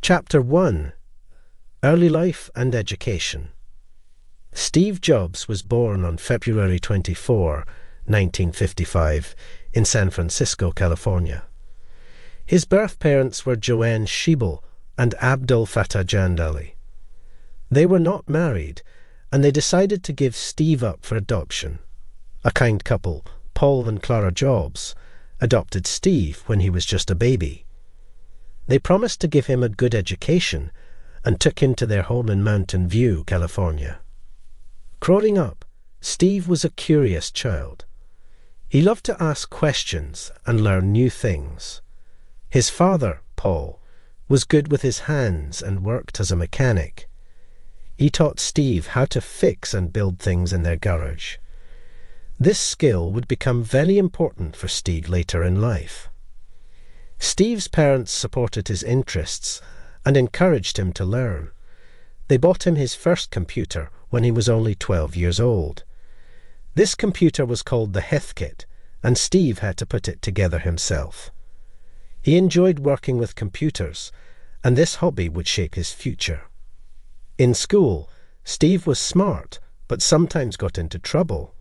Chapter 1: Early Life and Education. Steve Jobs was born on February 24, 1955, in San Francisco, California. His birth parents were Joanne Schiebel and Abdul Fattah Jandali. They were not married, and they decided to give Steve up for adoption. A kind couple, Paul and Clara Jobs, adopted Steve when he was just a baby. They promised to give him a good education and took him to their home in Mountain View, California. Growing up, Steve was a curious child. He loved to ask questions and learn new things. His father, Paul, was good with his hands and worked as a mechanic. He taught Steve how to fix and build things in their garage. This skill would become very important for Steve later in life. Steve's parents supported his interests and encouraged him to learn. They bought him his first computer when he was only 12 years old. This computer was called the Heathkit, and Steve had to put it together himself. He enjoyed working with computers, and this hobby would shape his future. In school, Steve was smart, but sometimes got into trouble.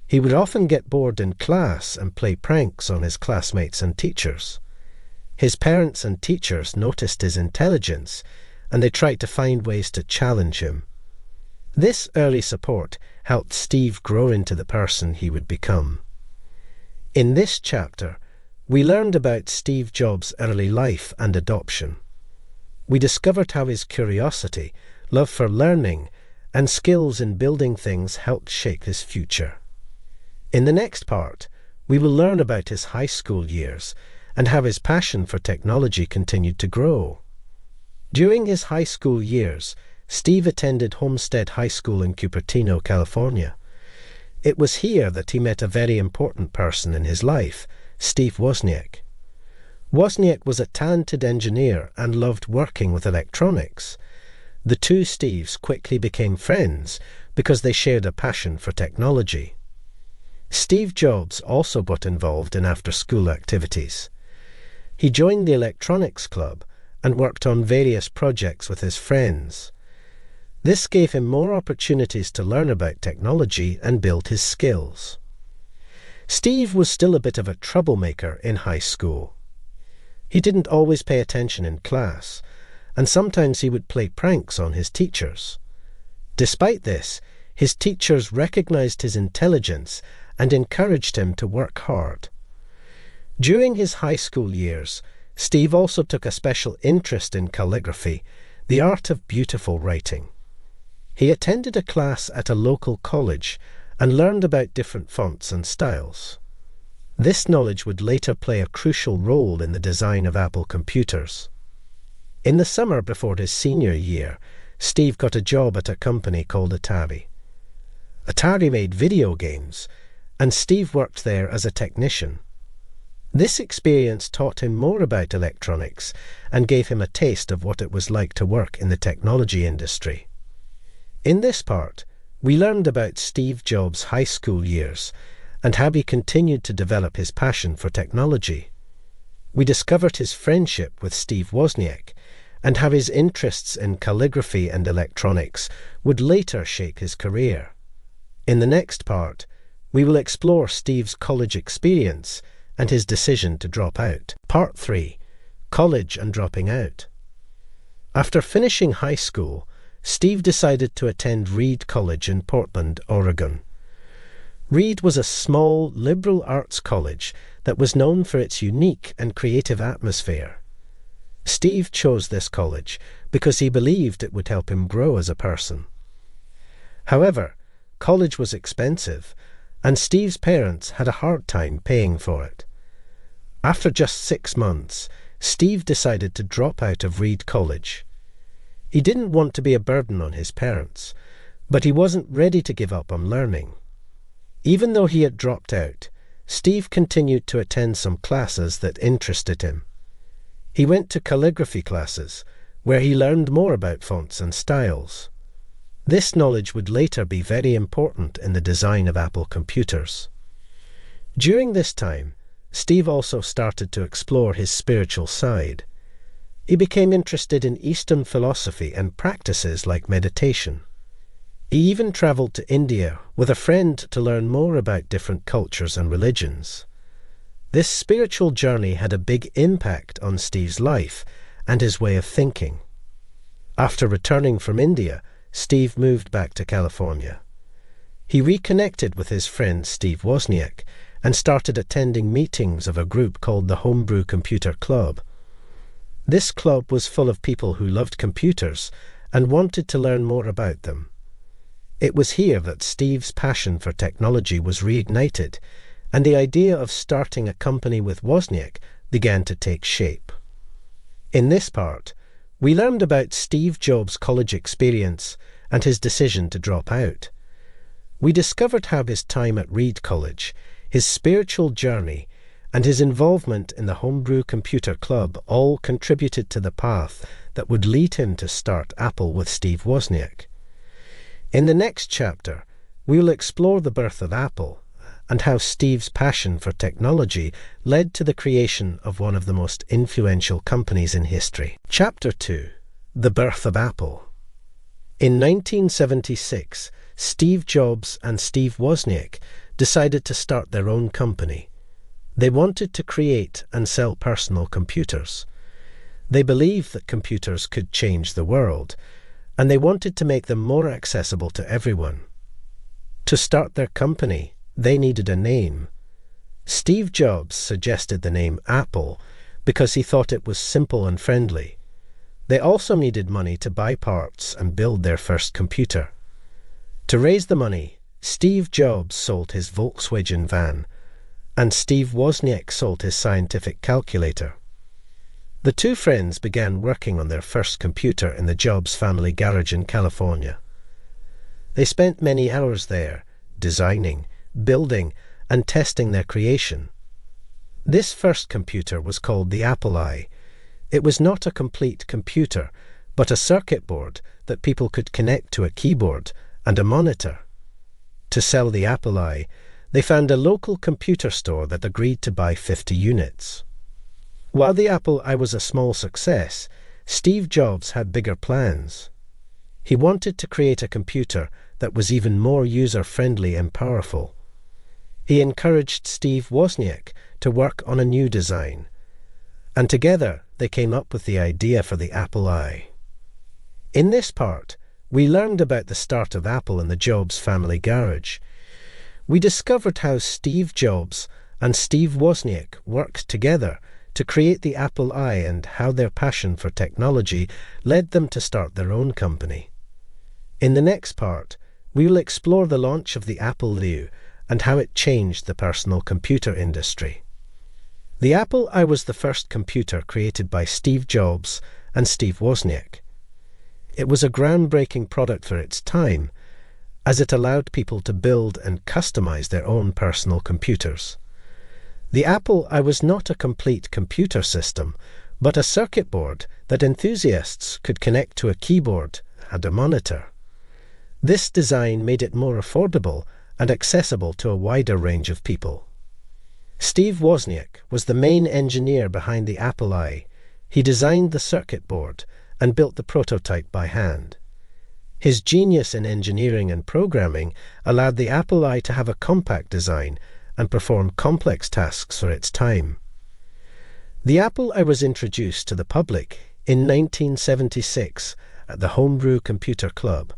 He would often get bored in class and play pranks on his classmates and teachers. His parents and teachers noticed his intelligence, and they tried to find ways to challenge him. This early support helped Steve grow into the person he would become. In this chapter, we learned about Steve Jobs' early life and adoption. We discovered how his curiosity, love for learning, and skills in building things helped shape his future. In the next part, we will learn about his high school years and how his passion for technology continued to grow. During his high school years, Steve attended Homestead High School in Cupertino, California. It was here that he met a very important person in his life, Steve Wozniak. Wozniak was a talented engineer and loved working with electronics. The two Steves quickly became friends because they shared a passion for technology. Steve Jobs also got involved in after-school activities. He joined the electronics club and worked on various projects with his friends. This gave him more opportunities to learn about technology and build his skills. Steve was still a bit of a troublemaker in high school. He didn't always pay attention in class, and sometimes he would play pranks on his teachers. Despite this, his teachers recognized his intelligence and encouraged him to work hard. During his high school years, Steve also took a special interest in calligraphy, the art of beautiful writing. He attended a class at a local college and learned about different fonts and styles. This knowledge would later play a crucial role in the design of Apple computers. In the summer before his senior year, Steve got a job at a company called Atari. Atari made video games, and Steve worked there as a technician. This experience taught him more about electronics and gave him a taste of what it was like to work in the technology industry. In this part, we learned about Steve Jobs' high school years and how he continued to develop his passion for technology. We discovered his friendship with Steve Wozniak and how his interests in calligraphy and electronics would later shape his career. In the next part, we will explore Steve's college experience and his decision to drop out. Part 3: College and Dropping Out. After finishing high school, Steve decided to attend Reed College in Portland, Oregon. Reed was a small, liberal arts college that was known for its unique and creative atmosphere. Steve chose this college because he believed it would help him grow as a person. However, college was expensive, and Steve's parents had a hard time paying for it. After just 6 months, Steve decided to drop out of Reed College. He didn't want to be a burden on his parents, but he wasn't ready to give up on learning. Even though he had dropped out, Steve continued to attend some classes that interested him. He went to calligraphy classes, where he learned more about fonts and styles. This knowledge would later be very important in the design of Apple computers. During this time, Steve also started to explore his spiritual side. He became interested in Eastern philosophy and practices like meditation. He even travelled to India with a friend to learn more about different cultures and religions. This spiritual journey had a big impact on Steve's life and his way of thinking. After returning from India, Steve moved back to California. He reconnected with his friend Steve Wozniak and started attending meetings of a group called the Homebrew Computer Club. This club was full of people who loved computers and wanted to learn more about them. It was here that Steve's passion for technology was reignited, and the idea of starting a company with Wozniak began to take shape. In this part, we learned about Steve Jobs' college experience and his decision to drop out. We discovered how his time at Reed College, his spiritual journey, and his involvement in the Homebrew Computer Club all contributed to the path that would lead him to start Apple with Steve Wozniak. In the next chapter, we will explore the birth of Apple and how Steve's passion for technology led to the creation of one of the most influential companies in history. Chapter 2. The Birth of Apple. In 1976, Steve Jobs and Steve Wozniak decided to start their own company. They wanted to create and sell personal computers. They believed that computers could change the world, and they wanted to make them more accessible to everyone. To start their company, they needed a name. Steve Jobs suggested the name Apple because he thought it was simple and friendly. They also needed money to buy parts and build their first computer. To raise the money, Steve Jobs sold his Volkswagen van, and Steve Wozniak sold his scientific calculator. The two friends began working on their first computer in the Jobs family garage in California. They spent many hours there, designing, building, and testing their creation. This first computer was called the Apple I. It was not a complete computer, but a circuit board that people could connect to a keyboard and a monitor. To sell the Apple I, they found a local computer store that agreed to buy 50 units. While the Apple I was a small success, Steve Jobs had bigger plans. He wanted to create a computer that was even more user-friendly and powerful. He encouraged Steve Wozniak to work on a new design, and together they came up with the idea for the Apple I. In this part, we learned about the start of Apple in the Jobs family garage. We discovered how Steve Jobs and Steve Wozniak worked together to create the Apple I and how their passion for technology led them to start their own company. In the next part, we will explore the launch of the Apple II and how it changed the personal computer industry. The Apple I was the first computer created by Steve Jobs and Steve Wozniak. It was a groundbreaking product for its time, as it allowed people to build and customize their own personal computers. The Apple I was not a complete computer system, but a circuit board that enthusiasts could connect to a keyboard and a monitor. This design made it more affordable and accessible to a wider range of people. Steve Wozniak was the main engineer behind the Apple I. He designed the circuit board and built the prototype by hand. His genius in engineering and programming allowed the Apple I to have a compact design and perform complex tasks for its time. The Apple I was introduced to the public in 1976 at the Homebrew Computer Club,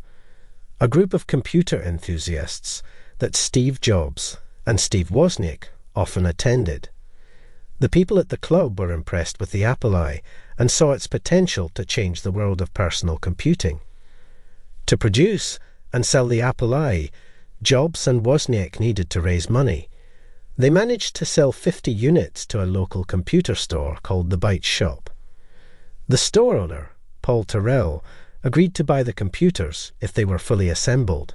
a group of computer enthusiasts that Steve Jobs and Steve Wozniak often attended. The people at the club were impressed with the Apple I and saw its potential to change the world of personal computing. To produce and sell the Apple I, Jobs and Wozniak needed to raise money. They managed to sell 50 units to a local computer store called the Byte Shop. The store owner, Paul Terrell, agreed to buy the computers if they were fully assembled.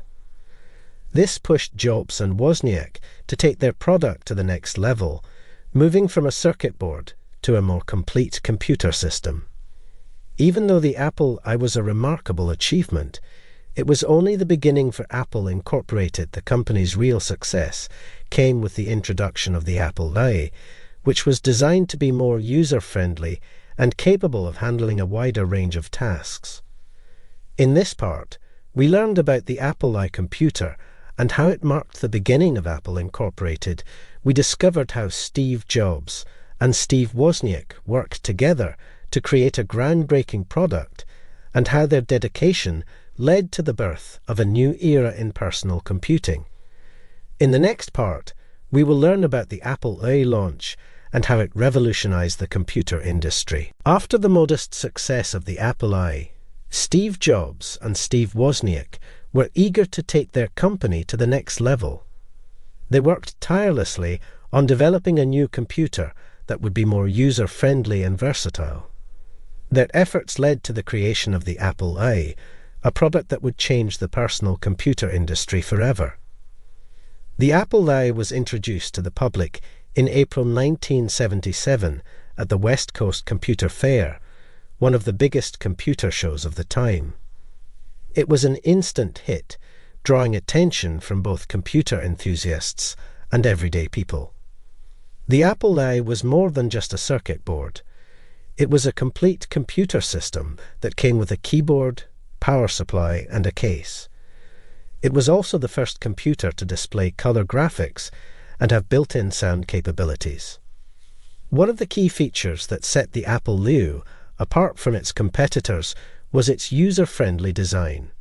This pushed Jobs and Wozniak to take their product to the next level, moving from a circuit board to a more complete computer system. Even though the Apple I was a remarkable achievement, it was only the beginning for Apple Incorporated. The company's real success came with the introduction of the Apple I, which was designed to be more user-friendly and capable of handling a wider range of tasks. In this part, we learned about the Apple I computer and how it marked the beginning of Apple Incorporated. We discovered how Steve Jobs and Steve Wozniak worked together to create a groundbreaking product, and how their dedication led to the birth of a new era in personal computing. In the next part, we will learn about the Apple I launch and how it revolutionized the computer industry. After the modest success of the Apple I, Steve Jobs and Steve Wozniak were eager to take their company to the next level. They worked tirelessly on developing a new computer that would be more user-friendly and versatile. Their efforts led to the creation of the Apple I, a product that would change the personal computer industry forever. The Apple I was introduced to the public in April 1977 at the West Coast Computer Fair, one of the biggest computer shows of the time. It was an instant hit, drawing attention from both computer enthusiasts and everyday people. The Apple I was more than just a circuit board. It was a complete computer system that came with a keyboard, power supply, and a case. It was also the first computer to display color graphics and have built-in sound capabilities. One of the key features that set the Apple II apart from its competitors was its user-friendly design.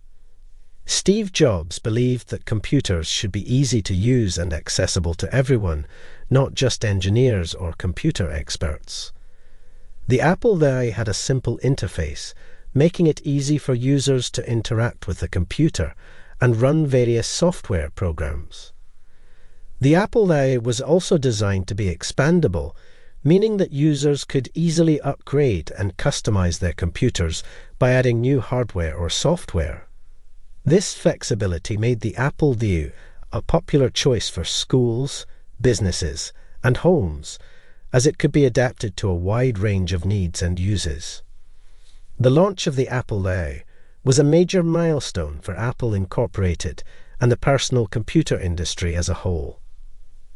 Steve Jobs believed that computers should be easy to use and accessible to everyone, not just engineers or computer experts. The Apple I had a simple interface, making it easy for users to interact with the computer and run various software programs. The Apple I was also designed to be expandable, meaning that users could easily upgrade and customize their computers by adding new hardware or software. This flexibility made the Apple II a popular choice for schools, businesses, and homes, as it could be adapted to a wide range of needs and uses. The launch of the Apple I was a major milestone for Apple Incorporated and the personal computer industry as a whole.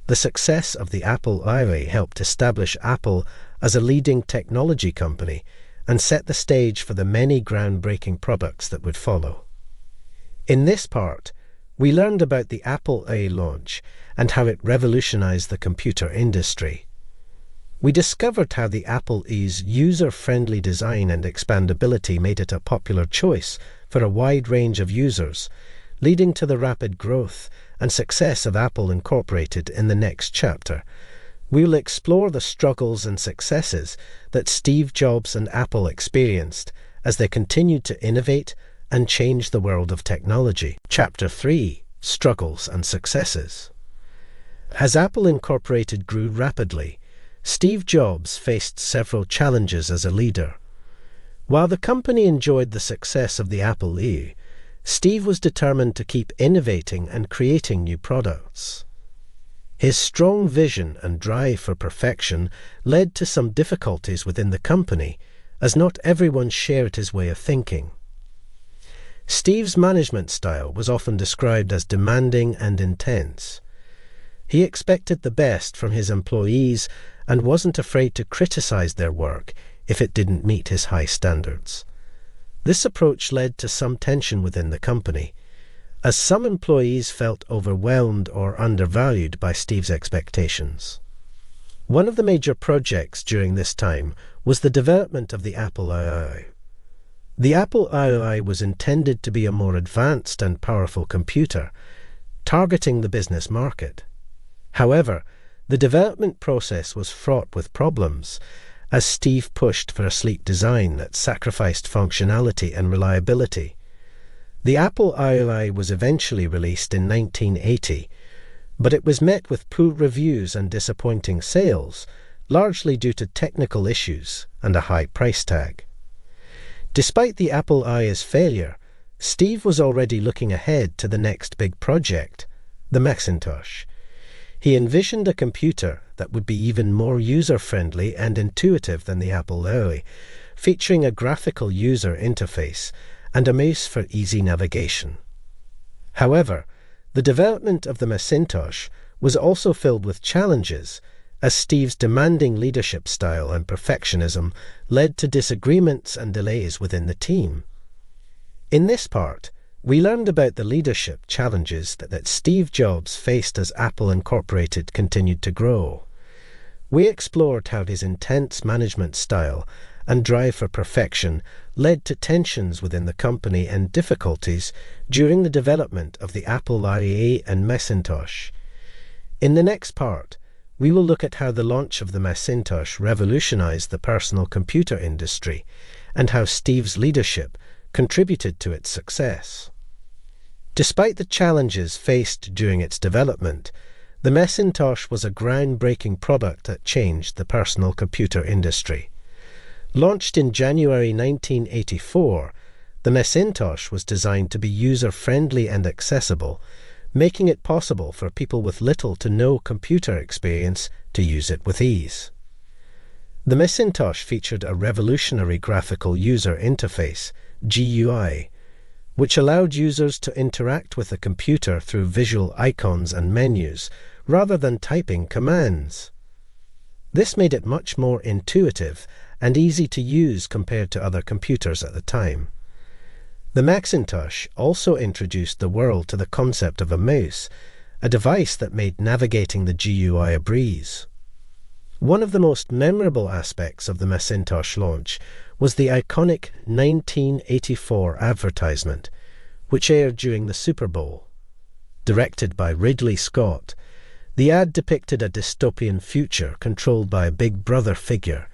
The success of the Apple I helped establish Apple as a leading technology company and set the stage for the many groundbreaking products that would follow. In this part, we learned about the Apple I launch and how it revolutionized the computer industry. We discovered how the Apple I's user-friendly design and expandability made it a popular choice for a wide range of users, leading to the rapid growth and success of Apple Incorporated. In the next chapter, we will explore the struggles and successes that Steve Jobs and Apple experienced as they continued to innovate and change the world of technology. Chapter 3: Struggles and Successes. As Apple Incorporated grew rapidly, Steve Jobs faced several challenges as a leader. While the company enjoyed the success of the Apple I, Steve was determined to keep innovating and creating new products. His strong vision and drive for perfection led to some difficulties within the company, as not everyone shared his way of thinking. Steve's management style was often described as demanding and intense. He expected the best from his employees and wasn't afraid to criticize their work if it didn't meet his high standards. This approach led to some tension within the company, as some employees felt overwhelmed or undervalued by Steve's expectations. One of the major projects during this time was the development of the Apple II. The Apple II was intended to be a more advanced and powerful computer, targeting the business market. However, the development process was fraught with problems, as Steve pushed for a sleek design that sacrificed functionality and reliability. The Apple I was eventually released in 1980, but it was met with poor reviews and disappointing sales, largely due to technical issues and a high price tag. Despite the Apple I's failure, Steve was already looking ahead to the next big project, the Macintosh. He envisioned a computer that would be even more user-friendly and intuitive than the Apple I, featuring a graphical user interface and a mouse for easy navigation. However, the development of the Macintosh was also filled with challenges, as Steve's demanding leadership style and perfectionism led to disagreements and delays within the team. In this part, we learned about the leadership challenges that Steve Jobs faced as Apple Incorporated continued to grow. We explored how his intense management style and drive for perfection led to tensions within the company and difficulties during the development of the Apple IIA and Macintosh. In the next part, we will look at how the launch of the Macintosh revolutionized the personal computer industry and how Steve's leadership contributed to its success. Despite the challenges faced during its development, the Macintosh was a groundbreaking product that changed the personal computer industry. Launched in January 1984, the Macintosh was designed to be user-friendly and accessible, making it possible for people with little to no computer experience to use it with ease. The Macintosh featured a revolutionary graphical user interface, GUI, which allowed users to interact with the computer through visual icons and menus rather than typing commands. This made it much more intuitive and easy to use compared to other computers at the time. The Macintosh also introduced the world to the concept of a mouse, a device that made navigating the GUI a breeze. One of the most memorable aspects of the Macintosh launch was the iconic 1984 advertisement, which aired during the Super Bowl. Directed by Ridley Scott, the ad depicted a dystopian future controlled by a Big Brother figure,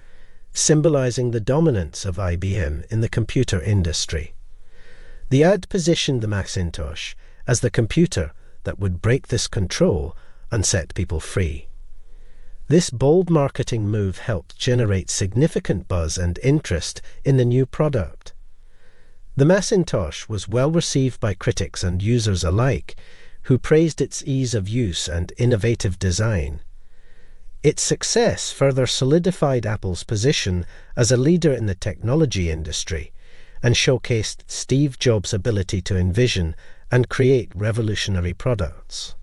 symbolizing the dominance of IBM in the computer industry. The ad positioned the Macintosh as the computer that would break this control and set people free. This bold marketing move helped generate significant buzz and interest in the new product. The Macintosh was well received by critics and users alike, who praised its ease of use and innovative design. Its success further solidified Apple's position as a leader in the technology industry and showcased Steve Jobs' ability to envision and create revolutionary products.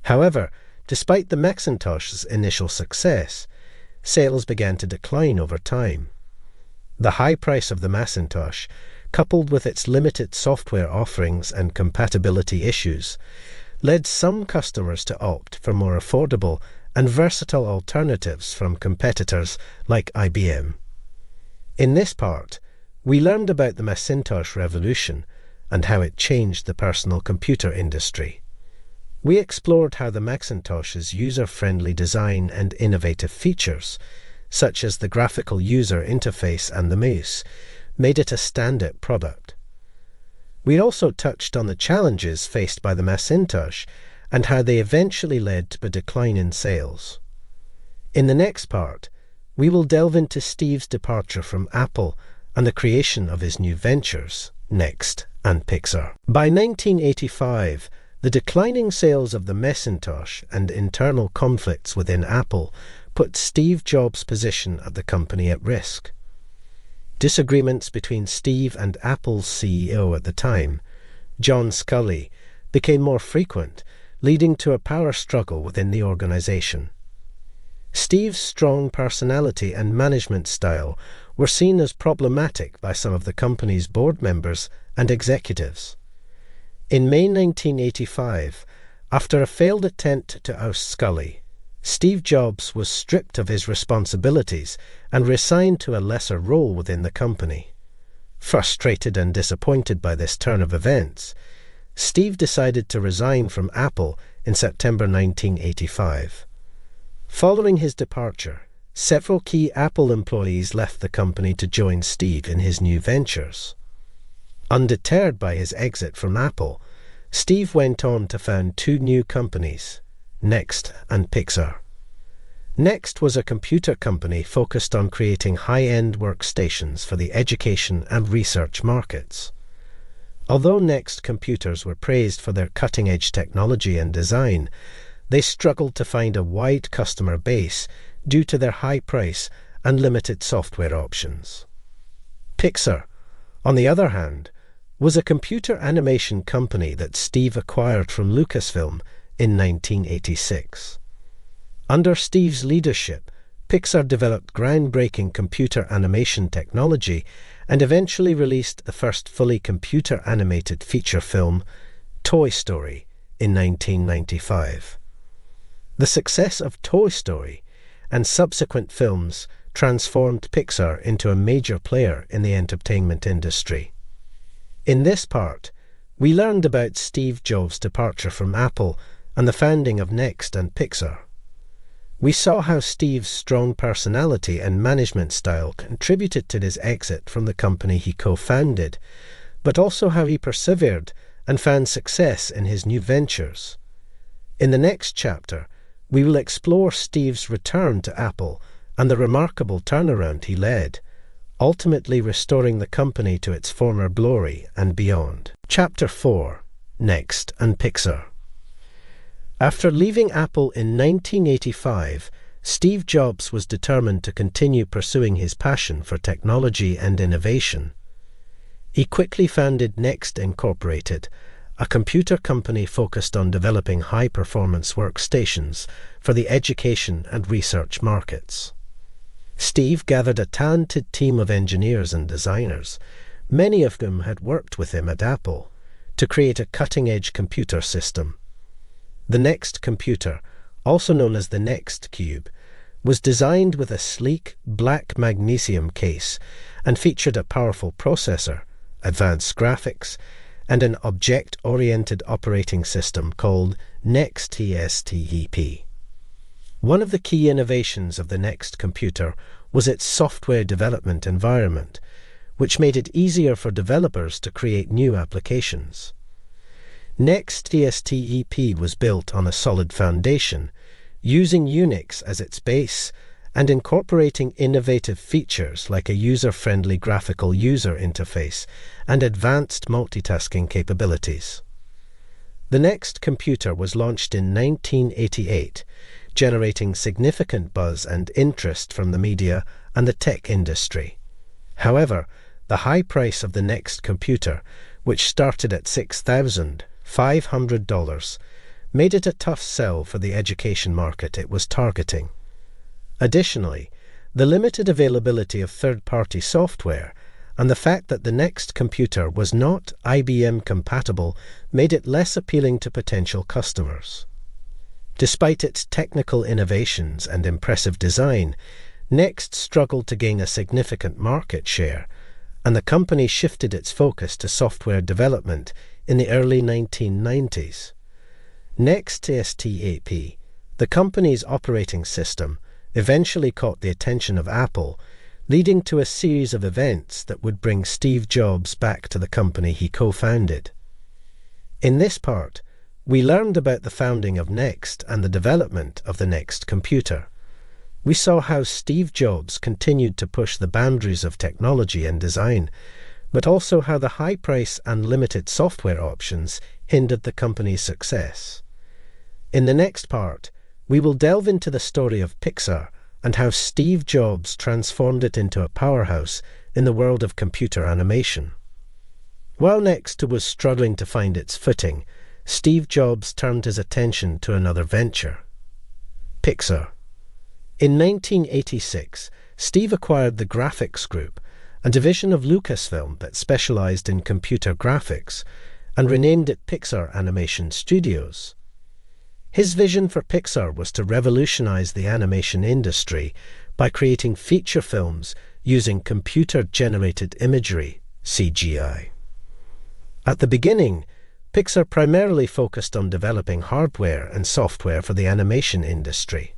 However, despite the Macintosh's initial success, sales began to decline over time. The high price of the Macintosh, coupled with its limited software offerings and compatibility issues, led some customers to opt for more affordable and versatile alternatives from competitors like IBM. In this part, we learned about the Macintosh revolution and how it changed the personal computer industry. We explored how the Macintosh's user-friendly design and innovative features, such as the graphical user interface and the mouse, made it a standout product. We also touched on the challenges faced by the Macintosh and how they eventually led to a decline in sales. In the next part, we will delve into Steve's departure from Apple and the creation of his new ventures, Next and Pixar. By 1985, the declining sales of the Macintosh and internal conflicts within Apple put Steve Jobs' position at the company at risk. Disagreements between Steve and Apple's CEO at the time, John Sculley, became more frequent, leading to a power struggle within the organization. Steve's strong personality and management style were seen as problematic by some of the company's board members and executives. In May 1985, after a failed attempt to oust Sculley, Steve Jobs was stripped of his responsibilities and reassigned to a lesser role within the company. Frustrated and disappointed by this turn of events, Steve decided to resign from Apple in September 1985. Following his departure, several key Apple employees left the company to join Steve in his new ventures. Undeterred by his exit from Apple, Steve went on to found two new companies, Next and Pixar. Next was a computer company focused on creating high-end workstations for the education and research markets. Although Next computers were praised for their cutting-edge technology and design, they struggled to find a wide customer base due to their high price and limited software options. Pixar, on the other hand, was a computer animation company that Steve acquired from Lucasfilm in 1986. Under Steve's leadership, Pixar developed groundbreaking computer animation technology and eventually released the first fully computer-animated feature film, Toy Story, in 1995. The success of Toy Story and subsequent films transformed Pixar into a major player in the entertainment industry. In this part, we learned about Steve Jobs' departure from Apple and the founding of Next and Pixar. We saw how Steve's strong personality and management style contributed to his exit from the company he co-founded, but also how he persevered and found success in his new ventures. In the next chapter, we will explore Steve's return to Apple and the remarkable turnaround he led, ultimately restoring the company to its former glory and beyond. Chapter 4: Next and Pixar. After leaving Apple in 1985, Steve Jobs was determined to continue pursuing his passion for technology and innovation. He quickly founded Next Incorporated, a computer company focused on developing high-performance workstations for the education and research markets. Steve gathered a talented team of engineers and designers, many of whom had worked with him at Apple, to create a cutting-edge computer system. The Next computer, also known as the Next Cube, was designed with a sleek black magnesium case and featured a powerful processor, advanced graphics, and an object-oriented operating system called NextTSTEP. One of the key innovations of the Next computer was its software development environment, which made it easier for developers to create new applications. NextTSTEP was built on a solid foundation, using Unix as its base and incorporating innovative features like a user-friendly graphical user interface and advanced multitasking capabilities. The Next computer was launched in 1988, generating significant buzz and interest from the media and the tech industry. However, the high price of the Next computer, which started at $6,500, made it a tough sell for the education market it was targeting. Additionally, the limited availability of third-party software and the fact that the Next computer was not IBM compatible made it less appealing to potential customers. Despite its technical innovations and impressive design, Next struggled to gain a significant market share, and the company shifted its focus to software development in the early 1990s. NextTSTEP, the company's operating system, eventually caught the attention of Apple, leading to a series of events that would bring Steve Jobs back to the company he co-founded. In this part, we learned about the founding of Next and the development of the Next computer. We saw how Steve Jobs continued to push the boundaries of technology and design, but also how the high price and limited software options hindered the company's success. In the next part, we will delve into the story of Pixar and how Steve Jobs transformed it into a powerhouse in the world of computer animation. While Next was struggling to find its footing, Steve Jobs turned his attention to another venture: Pixar. In 1986, Steve acquired the Graphics Group, a division of Lucasfilm that specialized in computer graphics, and renamed it Pixar Animation Studios. His vision for Pixar was to revolutionize the animation industry by creating feature films using computer-generated imagery, CGI. At the beginning, Pixar primarily focused on developing hardware and software for the animation industry.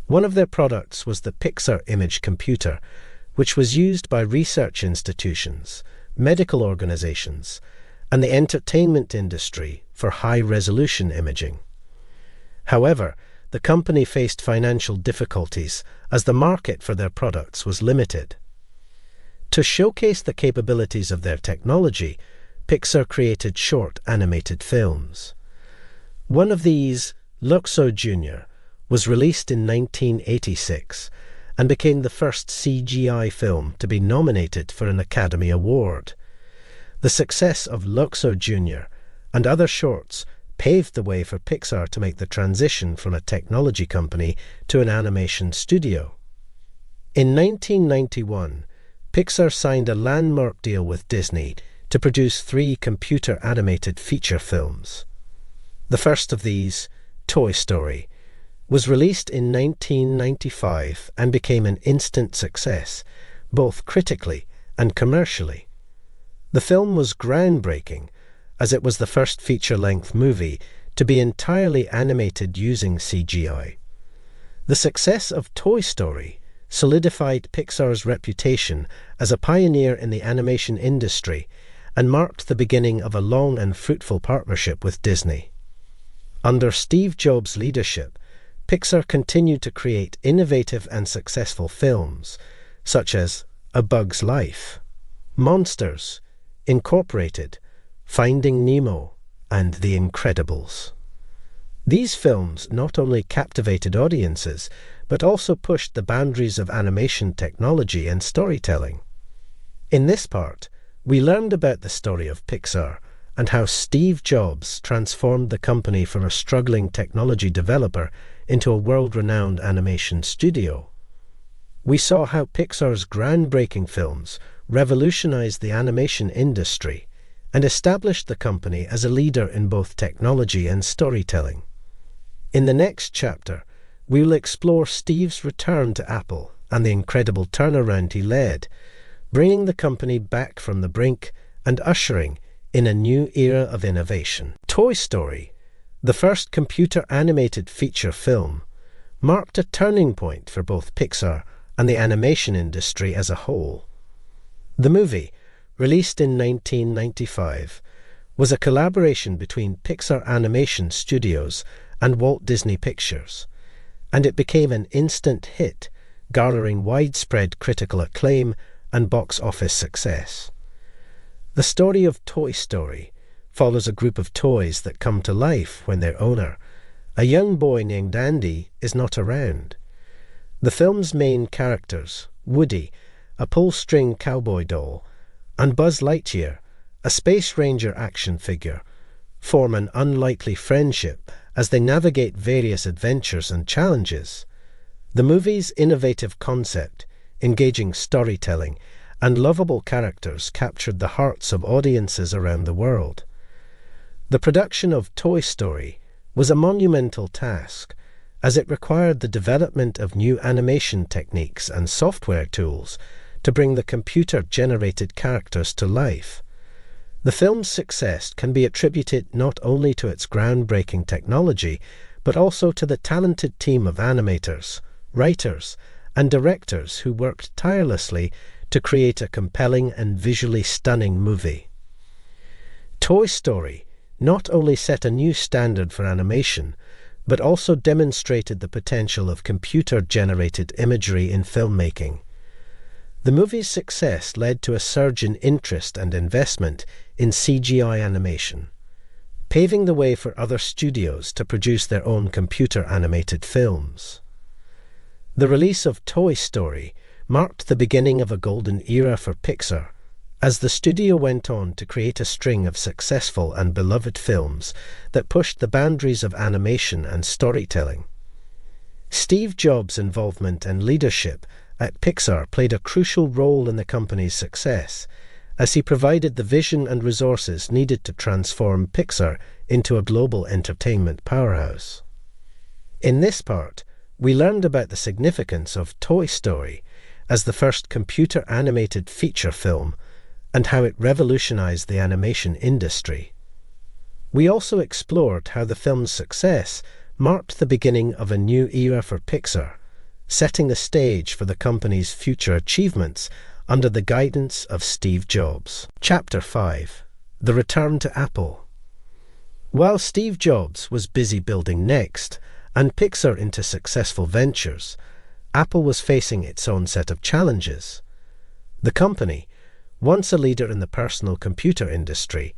One of their products was the Pixar Image Computer, which was used by research institutions, medical organizations, and the entertainment industry for high-resolution imaging. However, the company faced financial difficulties as the market for their products was limited. To showcase the capabilities of their technology, Pixar created short animated films. One of these, Luxo Jr., was released in 1986 and became the first CGI film to be nominated for an Academy Award. The success of Luxo Jr. and other shorts paved the way for Pixar to make the transition from a technology company to an animation studio. In 1991, Pixar signed a landmark deal with Disney to produce 3 computer-animated feature films. The first of these, Toy Story, was released in 1995 and became an instant success, both critically and commercially. The film was groundbreaking, as it was the first feature-length movie to be entirely animated using CGI. The success of Toy Story solidified Pixar's reputation as a pioneer in the animation industry and marked the beginning of a long and fruitful partnership with Disney. Under Steve Jobs' leadership, Pixar continued to create innovative and successful films, such as A Bug's Life, Monsters, Incorporated, Finding Nemo, and The Incredibles. These films not only captivated audiences, but also pushed the boundaries of animation technology and storytelling. In this part, we learned about the story of Pixar and how Steve Jobs transformed the company from a struggling technology developer into a world-renowned animation studio. We saw how Pixar's groundbreaking films revolutionized the animation industry and established the company as a leader in both technology and storytelling. In the next chapter, we will explore Steve's return to Apple and the incredible turnaround he led, bringing the company back from the brink and ushering in a new era of innovation. Toy Story, the first computer-animated feature film, marked a turning point for both Pixar and the animation industry as a whole. The movie, released in 1995, was a collaboration between Pixar Animation Studios and Walt Disney Pictures, and it became an instant hit, garnering widespread critical acclaim and box office success. The story of Toy Story follows a group of toys that come to life when their owner, a young boy named Andy, is not around. The film's main characters, Woody, a pull-string cowboy doll, and Buzz Lightyear, a Space Ranger action figure, form an unlikely friendship as they navigate various adventures and challenges. The movie's innovative concept, engaging storytelling, and lovable characters captured the hearts of audiences around the world. The production of Toy Story was a monumental task, as it required the development of new animation techniques and software tools to bring the computer-generated characters to life. The film's success can be attributed not only to its groundbreaking technology, but also to the talented team of animators, writers, and directors who worked tirelessly to create a compelling and visually stunning movie. Toy Story not only set a new standard for animation, but also demonstrated the potential of computer-generated imagery in filmmaking. The movie's success led to a surge in interest and investment in CGI animation, paving the way for other studios to produce their own computer-animated films. The release of Toy Story marked the beginning of a golden era for Pixar, as the studio went on to create a string of successful and beloved films that pushed the boundaries of animation and storytelling. Steve Jobs' involvement and leadership at Pixar played a crucial role in the company's success, as he provided the vision and resources needed to transform Pixar into a global entertainment powerhouse. In this part, we learned about the significance of Toy Story as the first computer-animated feature film and how it revolutionized the animation industry. We also explored how the film's success marked the beginning of a new era for Pixar, setting the stage for the company's future achievements under the guidance of Steve Jobs. Chapter 5. The Return to Apple. While Steve Jobs was busy building Next and Pixar into successful ventures, Apple was facing its own set of challenges. The company, once a leader in the personal computer industry,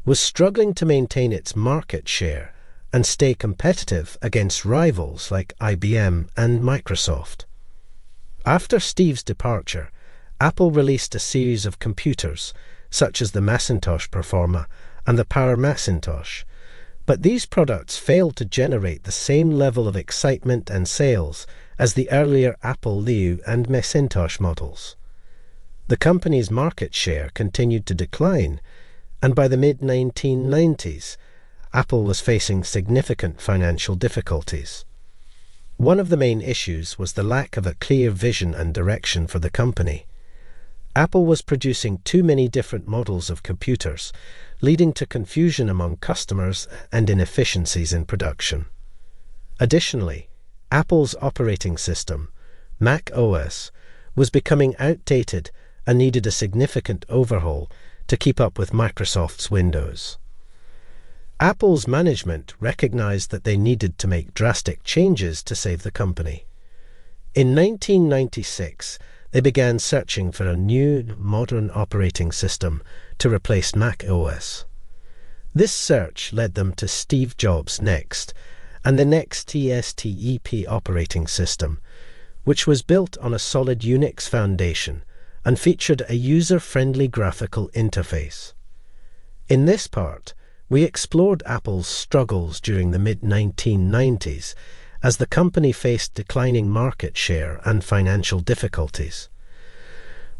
was struggling to maintain its market share and stay competitive against rivals like IBM and Microsoft. After Steve's departure, Apple released a series of computers, such as the Macintosh Performa and the Power Macintosh, But these products failed to generate the same level of excitement and sales as the earlier Apple II and Macintosh models. The company's market share continued to decline, and by the mid-1990s, Apple was facing significant financial difficulties. One of the main issues was the lack of a clear vision and direction for the company. Apple was producing too many different models of computers, leading to confusion among customers and inefficiencies in production. Additionally, Apple's operating system, Mac OS, was becoming outdated and needed a significant overhaul to keep up with Microsoft's Windows. Apple's management recognized that they needed to make drastic changes to save the company. In 1996, they began searching for a new, modern operating system to replace Mac OS. This search led them to Steve Jobs' Next and the Next TSTEP operating system, which was built on a solid Unix foundation and featured a user-friendly graphical interface. In this part, we explored Apple's struggles during the mid-1990s as the company faced declining market share and financial difficulties.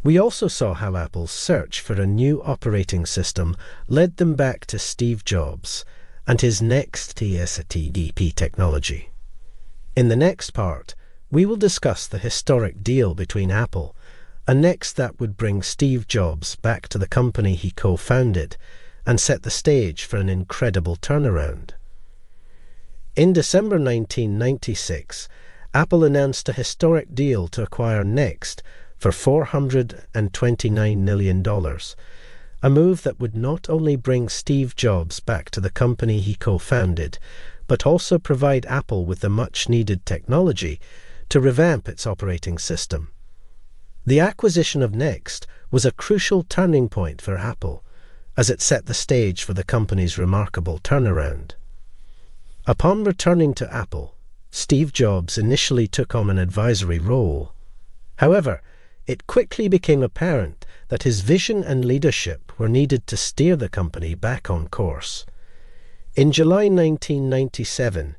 We also saw how Apple's search for a new operating system led them back to Steve Jobs and his Next TSTEP technology. In the next part, we will discuss the historic deal between Apple, a Next that would bring Steve Jobs back to the company he co-founded and set the stage for an incredible turnaround. In December 1996, Apple announced a historic deal to acquire Next for $429 million, a move that would not only bring Steve Jobs back to the company he co-founded, but also provide Apple with the much-needed technology to revamp its operating system. The acquisition of Next was a crucial turning point for Apple, as it set the stage for the company's remarkable turnaround. Upon returning to Apple, Steve Jobs initially took on an advisory role. However, it quickly became apparent that his vision and leadership were needed to steer the company back on course. In July 1997,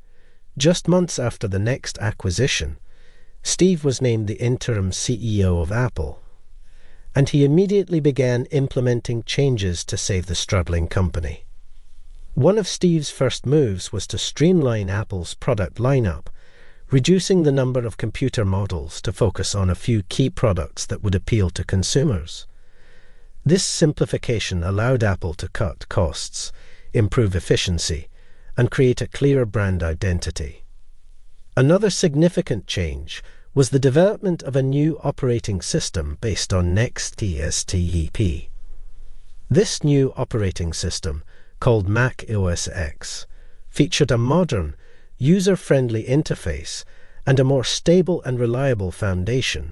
just months after the Next acquisition, Steve was named the interim CEO of Apple, and he immediately began implementing changes to save the struggling company. One of Steve's first moves was to streamline Apple's product lineup, reducing the number of computer models to focus on a few key products that would appeal to consumers. This simplification allowed Apple to cut costs, improve efficiency, and create a clearer brand identity. Another significant change was the development of a new operating system based on Next TSTEP. This new operating system, called Mac OS X, featured a modern, user-friendly interface and a more stable and reliable foundation.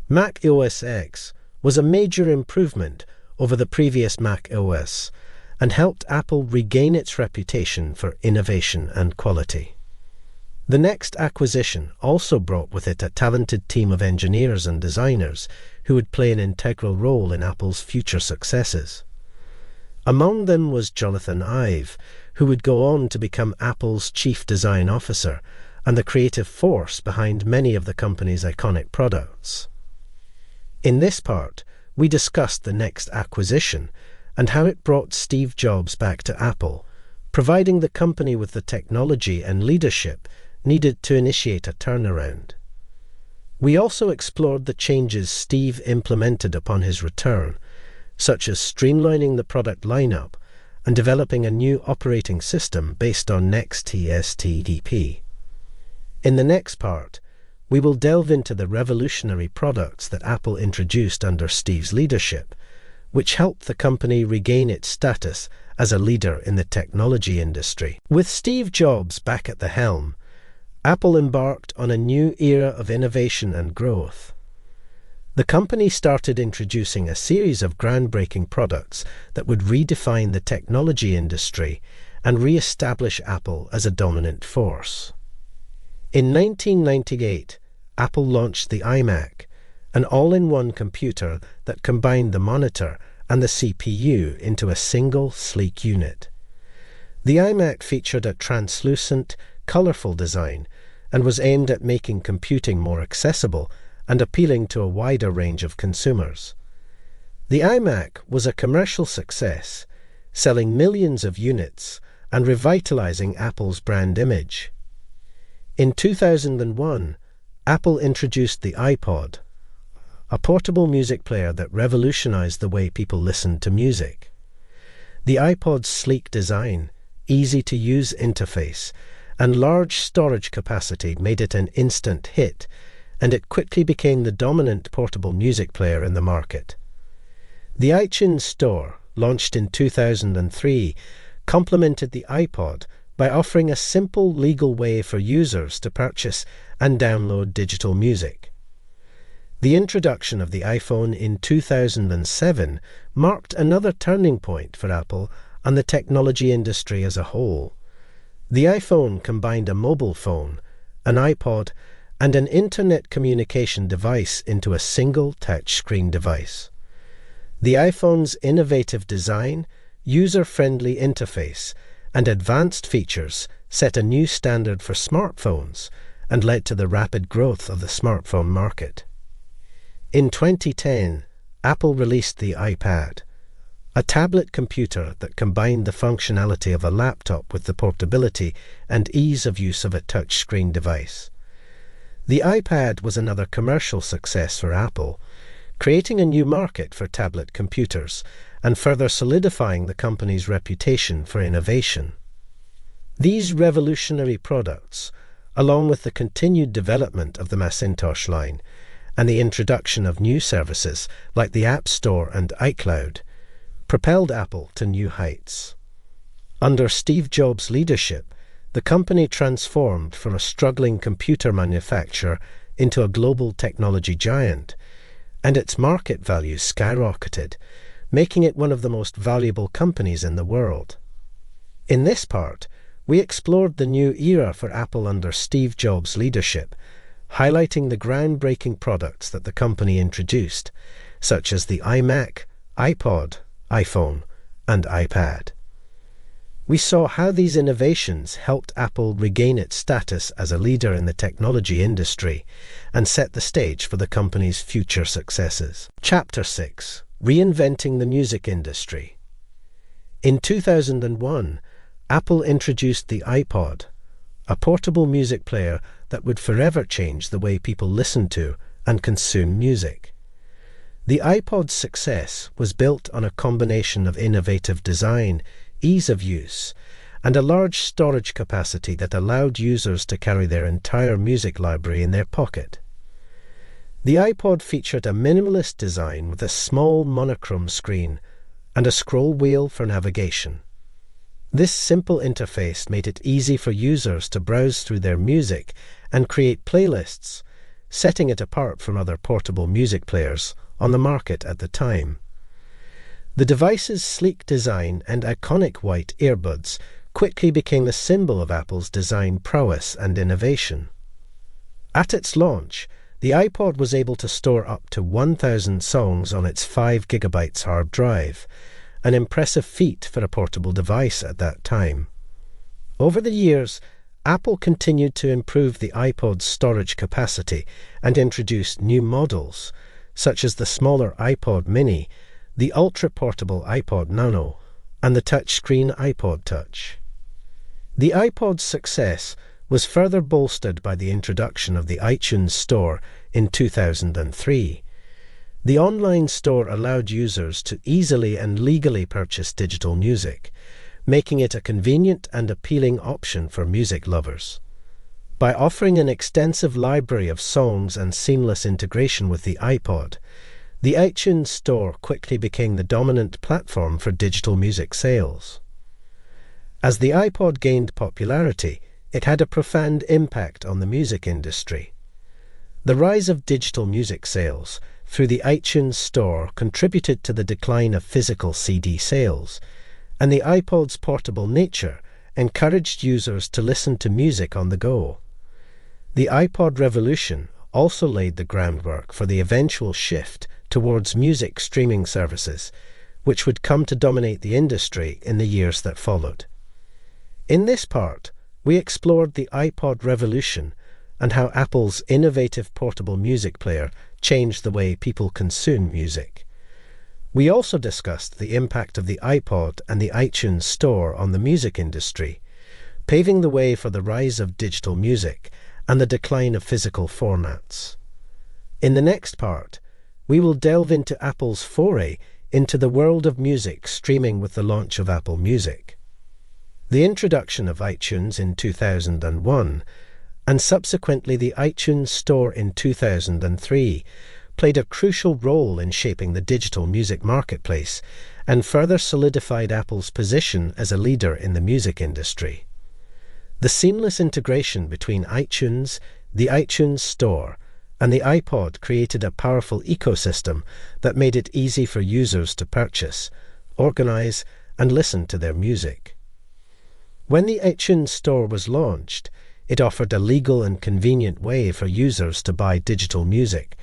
Mac OS X was a major improvement over the previous Mac OS and helped Apple regain its reputation for innovation and quality. The Next acquisition also brought with it a talented team of engineers and designers who would play an integral role in Apple's future successes. Among them was Jonathan Ive, who would go on to become Apple's Chief Design Officer and the creative force behind many of the company's iconic products. In this part, we discussed the Next acquisition and how it brought Steve Jobs back to Apple, providing the company with the technology and leadership needed to initiate a turnaround. We also explored the changes Steve implemented upon his return, such as streamlining the product lineup and developing a new operating system based on Next TSTEP. In the next part, we will delve into the revolutionary products that Apple introduced under Steve's leadership, which helped the company regain its status as a leader in the technology industry. With Steve Jobs back at the helm, Apple embarked on a new era of innovation and growth. The company started introducing a series of groundbreaking products that would redefine the technology industry and re-establish Apple as a dominant force. In 1998, Apple launched the iMac, an all-in-one computer that combined the monitor and the CPU into a single, sleek unit. The iMac featured a translucent, colourful design and was aimed at making computing more accessible and appealing to a wider range of consumers. The iMac was a commercial success, selling millions of units and revitalizing Apple's brand image. In 2001, Apple introduced the iPod, a portable music player that revolutionized the way people listened to music. The iPod's sleek design, easy-to-use interface, and large storage capacity made it an instant hit, and it quickly became the dominant portable music player in the market. The iTunes Store, launched in 2003, complemented the iPod by offering a simple legal way for users to purchase and download digital music. The introduction of the iPhone in 2007 marked another turning point for Apple and the technology industry as a whole. The iPhone combined a mobile phone, an iPod, and an internet communication device into a single touchscreen device. The iPhone's innovative design, user-friendly interface, and advanced features set a new standard for smartphones and led to the rapid growth of the smartphone market. In 2010, Apple released the iPad, a tablet computer that combined the functionality of a laptop with the portability and ease of use of a touchscreen device. The iPad was another commercial success for Apple, creating a new market for tablet computers and further solidifying the company's reputation for innovation. These revolutionary products, along with the continued development of the Macintosh line and the introduction of new services like the App Store and iCloud, propelled Apple to new heights. Under Steve Jobs' leadership, the company transformed from a struggling computer manufacturer into a global technology giant, and its market value skyrocketed, making it one of the most valuable companies in the world. In this part, we explored the new era for Apple under Steve Jobs' leadership, highlighting the groundbreaking products that the company introduced, such as the iMac, iPod, iPhone, and iPad. We saw how these innovations helped Apple regain its status as a leader in the technology industry and set the stage for the company's future successes. Chapter 6: Reinventing the Music Industry. In 2001, Apple introduced the iPod, a portable music player that would forever change the way people listen to and consume music. The iPod's success was built on a combination of innovative design, ease of use, and a large storage capacity that allowed users to carry their entire music library in their pocket. The iPod featured a minimalist design with a small monochrome screen and a scroll wheel for navigation. This simple interface made it easy for users to browse through their music and create playlists, setting it apart from other portable music players on the market at the time. The device's sleek design and iconic white earbuds quickly became a symbol of Apple's design prowess and innovation. At its launch, the iPod was able to store up to 1,000 songs on its 5 GB hard drive, an impressive feat for a portable device at that time. Over the years, Apple continued to improve the iPod's storage capacity and introduced new models, such as the smaller iPod mini, the ultra-portable iPod Nano, and the touchscreen iPod Touch. The iPod's success was further bolstered by the introduction of the iTunes Store in 2003. The online store allowed users to easily and legally purchase digital music, making it a convenient and appealing option for music lovers. By offering an extensive library of songs and seamless integration with the iPod, the iTunes Store quickly became the dominant platform for digital music sales. As the iPod gained popularity, it had a profound impact on the music industry. The rise of digital music sales through the iTunes Store contributed to the decline of physical CD sales, and the iPod's portable nature encouraged users to listen to music on the go. The iPod revolution also laid the groundwork for the eventual shift towards music streaming services, which would come to dominate the industry in the years that followed. In this part, we explored the iPod revolution and how Apple's innovative portable music player changed the way people consume music. We also discussed the impact of the iPod and the iTunes Store on the music industry, paving the way for the rise of digital music and the decline of physical formats. In the next part, we will delve into Apple's foray into the world of music streaming with the launch of Apple Music. The introduction of iTunes in 2001 and subsequently the iTunes Store in 2003 played a crucial role in shaping the digital music marketplace and further solidified Apple's position as a leader in the music industry. The seamless integration between iTunes, the iTunes Store, and the iPod created a powerful ecosystem that made it easy for users to purchase, organize, and listen to their music. When the iTunes Store was launched, it offered a legal and convenient way for users to buy digital music,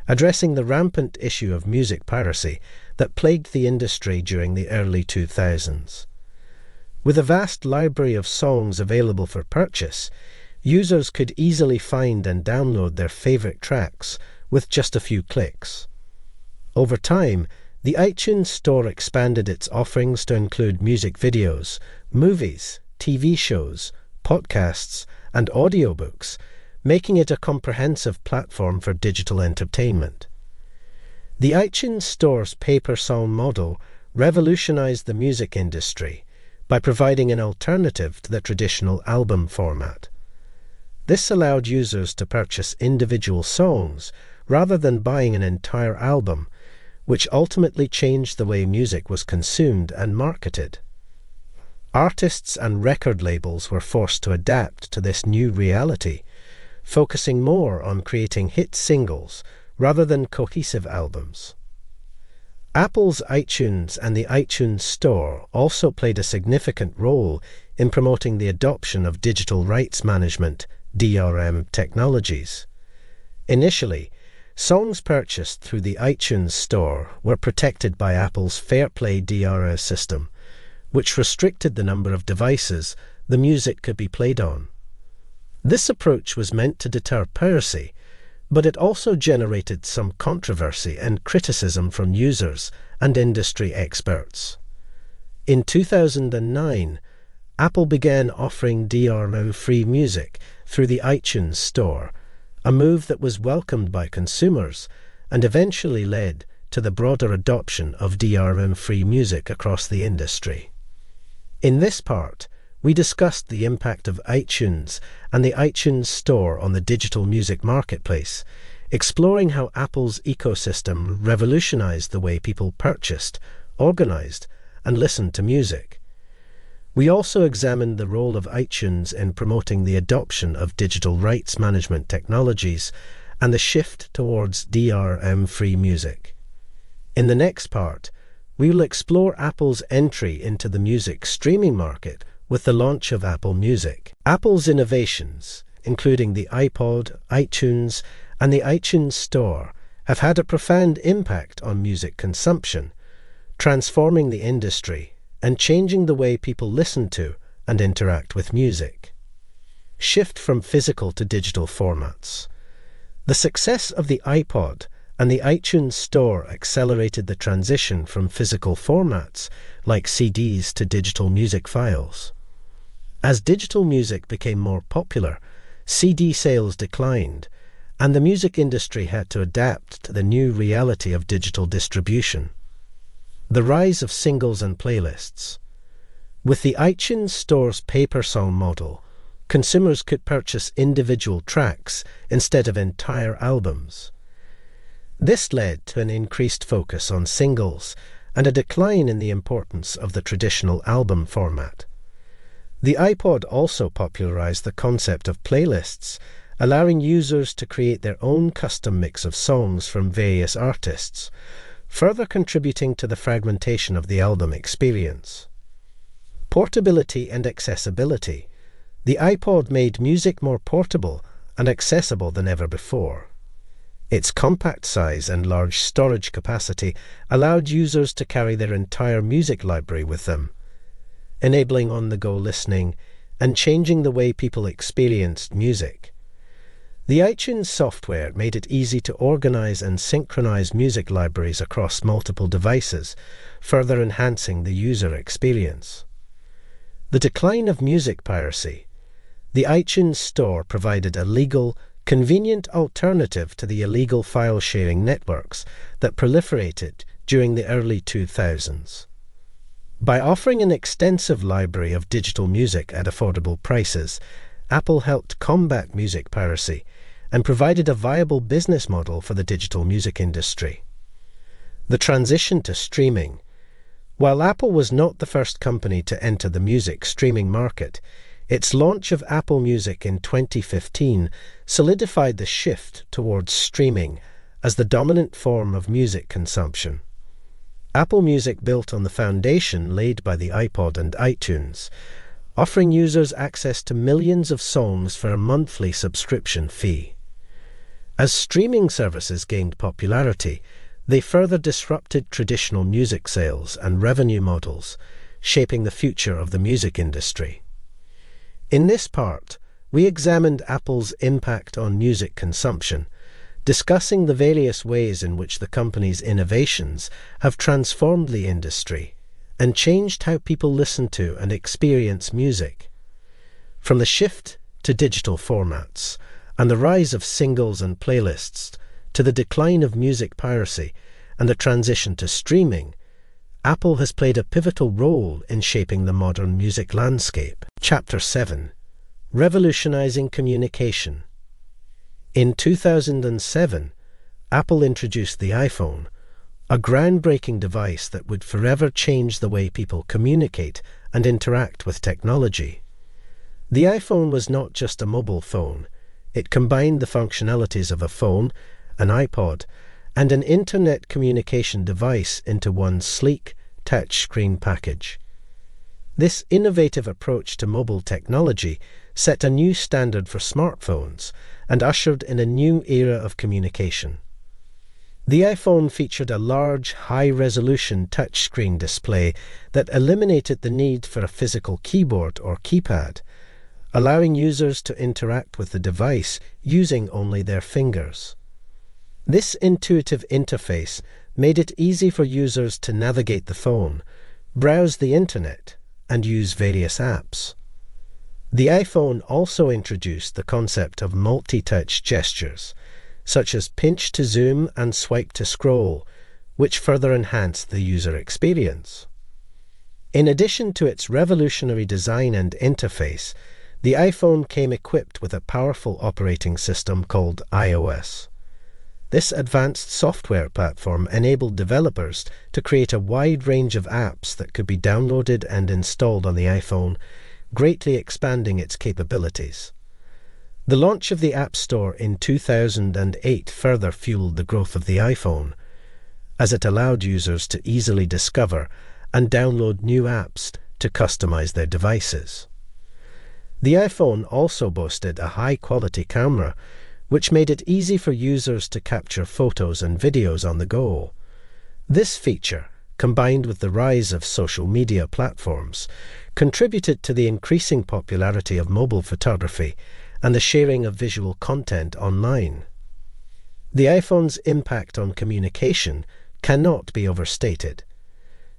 addressing the rampant issue of music piracy that plagued the industry during the early 2000s. With a vast library of songs available for purchase, users could easily find and download their favorite tracks with just a few clicks. Over time, the iTunes Store expanded its offerings to include music videos, movies, TV shows, podcasts, and audiobooks, making it a comprehensive platform for digital entertainment. The iTunes Store's pay-per-song model revolutionized the music industry by providing an alternative to the traditional album format. This allowed users to purchase individual songs rather than buying an entire album, which ultimately changed the way music was consumed and marketed. Artists and record labels were forced to adapt to this new reality, focusing more on creating hit singles rather than cohesive albums. Apple's iTunes and the iTunes Store also played a significant role in promoting the adoption of digital rights management (DRM) technologies. Initially, songs purchased through the iTunes Store were protected by Apple's Fairplay DRM system, which restricted the number of devices the music could be played on. This approach was meant to deter piracy, but it also generated some controversy and criticism from users and industry experts. In 2009, Apple began offering DRM-free music through the iTunes Store, a move that was welcomed by consumers and eventually led to the broader adoption of DRM-free music across the industry. In this part, we discussed the impact of iTunes and the iTunes Store on the digital music marketplace, exploring how Apple's ecosystem revolutionized the way people purchased, organized, and listened to music. We also examined the role of iTunes in promoting the adoption of digital rights management technologies and the shift towards DRM-free music. In the next part, we will explore Apple's entry into the music streaming market with the launch of Apple Music. Apple's innovations, including the iPod, iTunes, and the iTunes Store, have had a profound impact on music consumption, transforming the industry and changing the way people listen to and interact with music. Shift from physical to digital formats. The success of the iPod and the iTunes Store accelerated the transition from physical formats like CDs to digital music files. As digital music became more popular, CD sales declined, and the music industry had to adapt to the new reality of digital distribution. The rise of singles and playlists. With the iTunes Store's pay-per-song model, consumers could purchase individual tracks instead of entire albums. This led to an increased focus on singles and a decline in the importance of the traditional album format. The iPod also popularized the concept of playlists, allowing users to create their own custom mix of songs from various artists, further contributing to the fragmentation of the album experience. Portability and accessibility. The iPod made music more portable and accessible than ever before. Its compact size and large storage capacity allowed users to carry their entire music library with them, enabling on-the-go listening, and changing the way people experienced music. The iTunes software made it easy to organize and synchronize music libraries across multiple devices, further enhancing the user experience. The decline of music piracy. The iTunes Store provided a legal, convenient alternative to the illegal file-sharing networks that proliferated during the early 2000s. By offering an extensive library of digital music at affordable prices, Apple helped combat music piracy and provided a viable business model for the digital music industry. The transition to streaming. While Apple was not the first company to enter the music streaming market, its launch of Apple Music in 2015 solidified the shift towards streaming as the dominant form of music consumption. Apple Music built on the foundation laid by the iPod and iTunes, offering users access to millions of songs for a monthly subscription fee. As streaming services gained popularity, they further disrupted traditional music sales and revenue models, shaping the future of the music industry. In this part, we examined Apple's impact on music consumption, discussing the various ways in which the company's innovations have transformed the industry and changed how people listen to and experience music. From the shift to digital formats and the rise of singles and playlists to the decline of music piracy and the transition to streaming, Apple has played a pivotal role in shaping the modern music landscape. Chapter 7. Revolutionizing Communication. In 2007, Apple introduced the iPhone, a groundbreaking device that would forever change the way people communicate and interact with technology. The iPhone was not just a mobile phone. It combined the functionalities of a phone, an iPod, and an internet communication device into one sleek, touchscreen package. This innovative approach to mobile technology set a new standard for smartphones and ushered in a new era of communication. The iPhone featured a large, high-resolution touchscreen display that eliminated the need for a physical keyboard or keypad, allowing users to interact with the device using only their fingers. This intuitive interface made it easy for users to navigate the phone, browse the internet, and use various apps. The iPhone also introduced the concept of multi-touch gestures, such as pinch to zoom and swipe to scroll, which further enhanced the user experience. In addition to its revolutionary design and interface, the iPhone came equipped with a powerful operating system called iOS. This advanced software platform enabled developers to create a wide range of apps that could be downloaded and installed on the iPhone, greatly expanding its capabilities. The launch of the App Store in 2008 further fueled the growth of the iPhone, as it allowed users to easily discover and download new apps to customize their devices. The iPhone also boasted a high-quality camera, which made it easy for users to capture photos and videos on the go. This feature, combined with the rise of social media platforms, contributed to the increasing popularity of mobile photography and the sharing of visual content online. The iPhone's impact on communication cannot be overstated.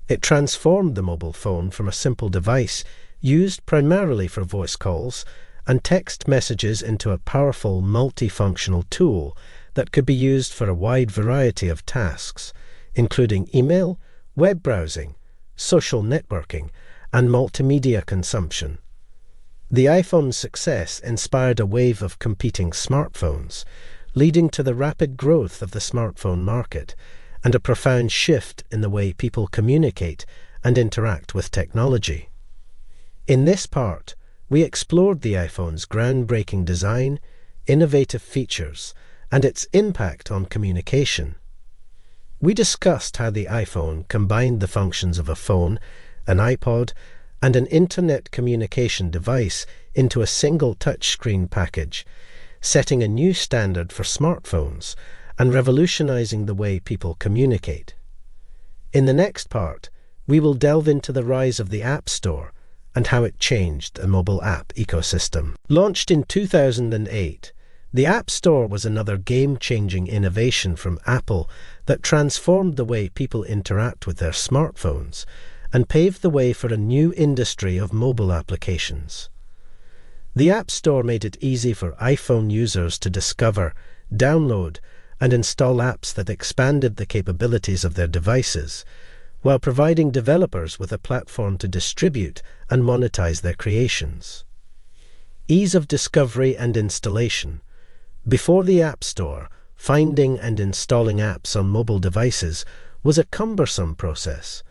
It transformed the mobile phone from a simple device used primarily for voice calls and text messages into a powerful multifunctional tool that could be used for a wide variety of tasks, including email, web browsing, social networking, and multimedia consumption. The iPhone's success inspired a wave of competing smartphones, leading to the rapid growth of the smartphone market and a profound shift in the way people communicate and interact with technology. In this part, we explored the iPhone's groundbreaking design, innovative features, and its impact on communication. We discussed how the iPhone combined the functions of a phone, an iPod, and an internet communication device into a single touchscreen package, setting a new standard for smartphones and revolutionizing the way people communicate. In the next part, we will delve into the rise of the App Store and how it changed the mobile app ecosystem. Launched in 2008, the App Store was another game-changing innovation from Apple that transformed the way people interact with their smartphones and paved the way for a new industry of mobile applications. The App Store made it easy for iPhone users to discover, download, and install apps that expanded the capabilities of their devices, while providing developers with a platform to distribute and monetize their creations. Ease of discovery and installation. Before the App Store, finding and installing apps on mobile devices was a cumbersome process,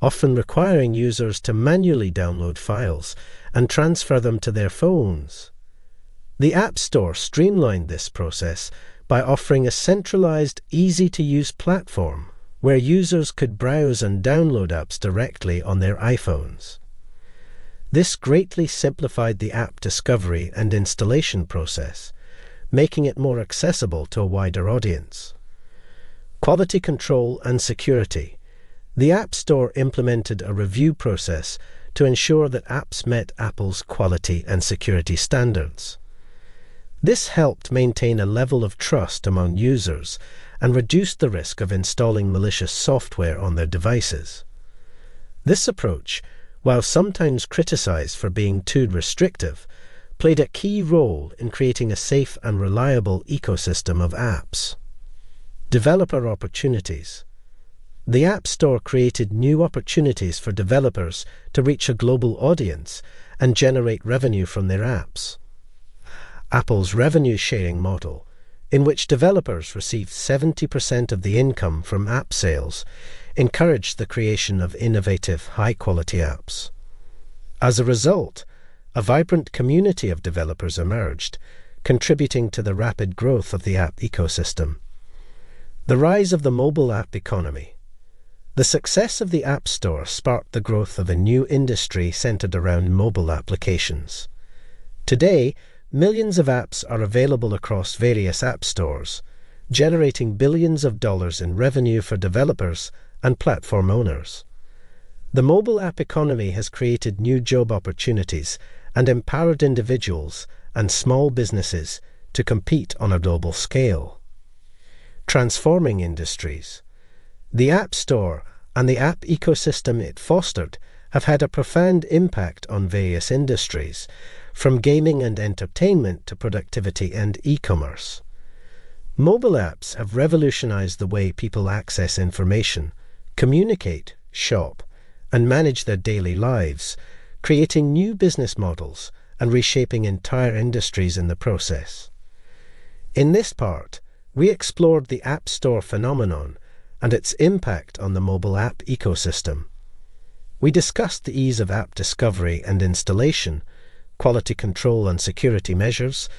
often requiring users to manually download files and transfer them to their phones. The App Store streamlined this process by offering a centralized, easy-to-use platform where users could browse and download apps directly on their iPhones. This greatly simplified the app discovery and installation process, making it more accessible to a wider audience. Quality control and security. The App Store implemented a review process to ensure that apps met Apple's quality and security standards. This helped maintain a level of trust among users and reduced the risk of installing malicious software on their devices. This approach, while sometimes criticized for being too restrictive, played a key role in creating a safe and reliable ecosystem of apps. Developer opportunities. The App Store created new opportunities for developers to reach a global audience and generate revenue from their apps. Apple's revenue-sharing model, in which developers received 70% of the income from app sales, encouraged the creation of innovative, high-quality apps. As a result, a vibrant community of developers emerged, contributing to the rapid growth of the app ecosystem. The rise of the mobile app economy. The success of the App Store sparked the growth of a new industry centered around mobile applications. Today, millions of apps are available across various app stores, generating billions of dollars in revenue for developers and platform owners. The mobile app economy has created new job opportunities and empowered individuals and small businesses to compete on a global scale. Transforming industries. The App Store and the app ecosystem it fostered have had a profound impact on various industries, from gaming and entertainment to productivity and e-commerce. Mobile apps have revolutionized the way people access information, communicate, shop, and manage their daily lives, creating new business models and reshaping entire industries in the process. In this part, we explored the App Store phenomenon and its impact on the mobile app ecosystem. We discussed the ease of app discovery and installation, quality control and security measures,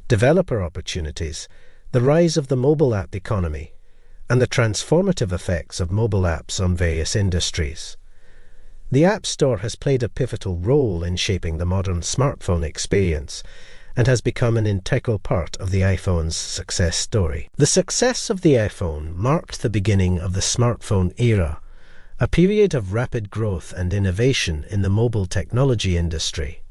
developer opportunities, the rise of the mobile app economy, and the transformative effects of mobile apps on various industries. The App Store has played a pivotal role in shaping the modern smartphone experience and has become an integral part of the iPhone's success story. The success of the iPhone marked the beginning of the smartphone era, a period of rapid growth and innovation in the mobile technology industry.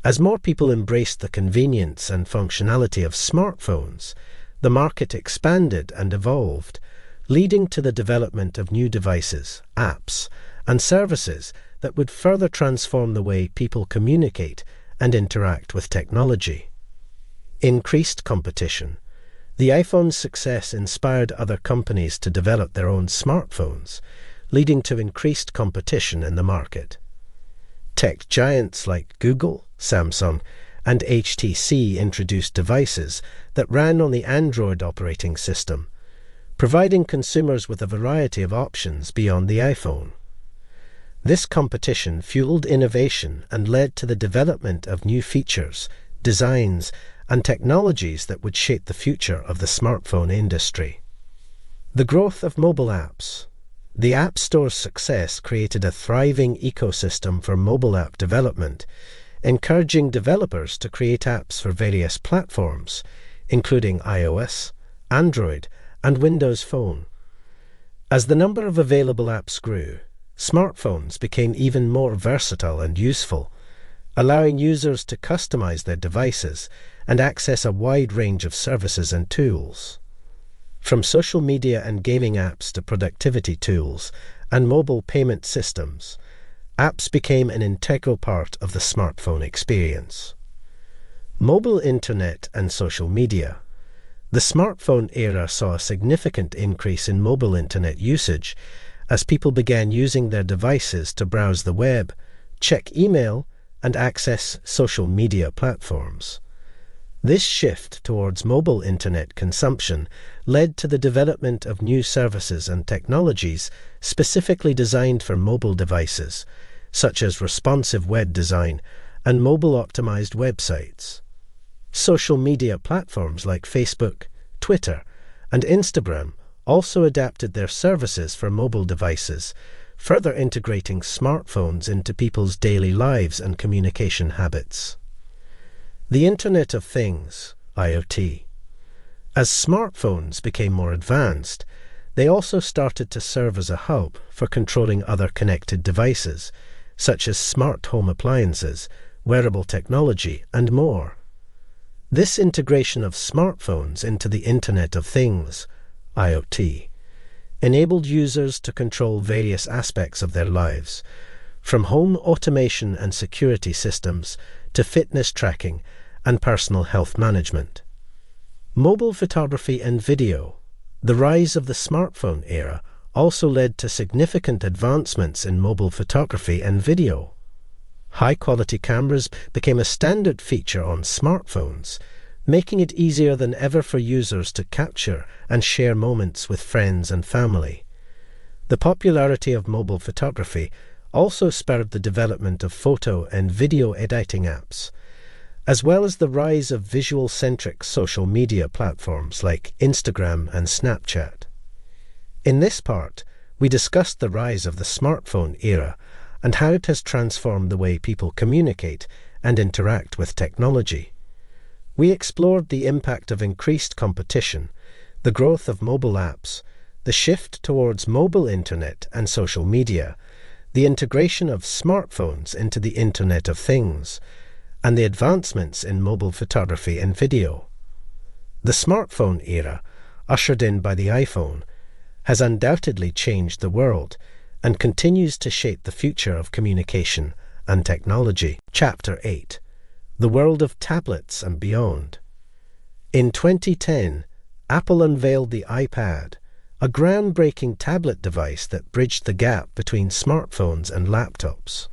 As more people embraced the convenience and functionality of smartphones, the market expanded and evolved, leading to the development of new devices, apps, and services that would further transform the way people communicate and interact with technology. Increased competition. The iPhone's success inspired other companies to develop their own smartphones, leading to increased competition in the market. Tech giants like Google, Samsung, and HTC introduced devices that ran on the Android operating system, providing consumers with a variety of options beyond the iPhone. This competition fueled innovation and led to the development of new features, designs, and technologies that would shape the future of the smartphone industry. The growth of mobile apps. The App Store's success created a thriving ecosystem for mobile app development, encouraging developers to create apps for various platforms, including iOS, Android, and Windows Phone. As the number of available apps grew, smartphones became even more versatile and useful, allowing users to customize their devices and access a wide range of services and tools. From social media and gaming apps to productivity tools and mobile payment systems, apps became an integral part of the smartphone experience. Mobile internet and social media. The smartphone era saw a significant increase in mobile internet usage as people began using their devices to browse the web, check email, and access social media platforms. This shift towards mobile internet consumption led to the development of new services and technologies specifically designed for mobile devices, such as responsive web design and mobile-optimized websites. Social media platforms like Facebook, Twitter, and Instagram also adapted their services for mobile devices, further integrating smartphones into people's daily lives and communication habits. The Internet of Things, IoT. As smartphones became more advanced, they also started to serve as a hub for controlling other connected devices, such as smart home appliances, wearable technology, and more. This integration of smartphones into the Internet of Things, IoT, enabled users to control various aspects of their lives, from home automation and security systems to fitness tracking and personal health management. Mobile photography and video. The rise of the smartphone era also led to significant advancements in mobile photography and video. High-quality cameras became a standard feature on smartphones, making it easier than ever for users to capture and share moments with friends and family. The popularity of mobile photography also spurred the development of photo and video editing apps, as well as the rise of visual-centric social media platforms like Instagram and Snapchat. In this part, we discussed the rise of the smartphone era and how it has transformed the way people communicate and interact with technology. We explored the impact of increased competition, the growth of mobile apps, the shift towards mobile internet and social media, the integration of smartphones into the Internet of Things, and the advancements in mobile photography and video. The smartphone era, ushered in by the iPhone, has undoubtedly changed the world and continues to shape the future of communication and technology. Chapter 8. The World of Tablets and Beyond. In 2010, Apple unveiled the iPad, a groundbreaking tablet device that bridged the gap between smartphones and laptops.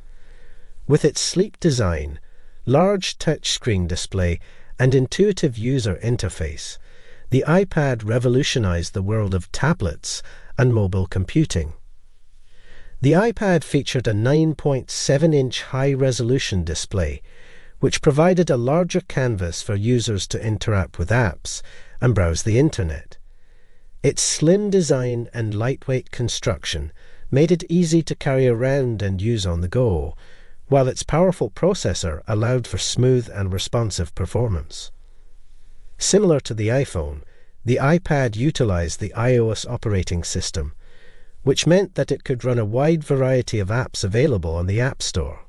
With its sleek design, large touchscreen display, and intuitive user interface, the iPad revolutionized the world of tablets and mobile computing. The iPad featured a 9.7-inch high-resolution display, which provided a larger canvas for users to interact with apps and browse the internet. Its slim design and lightweight construction made it easy to carry around and use on the go, while its powerful processor allowed for smooth and responsive performance. Similar to the iPhone, the iPad utilized the iOS operating system, which meant that it could run a wide variety of apps available on the App Store.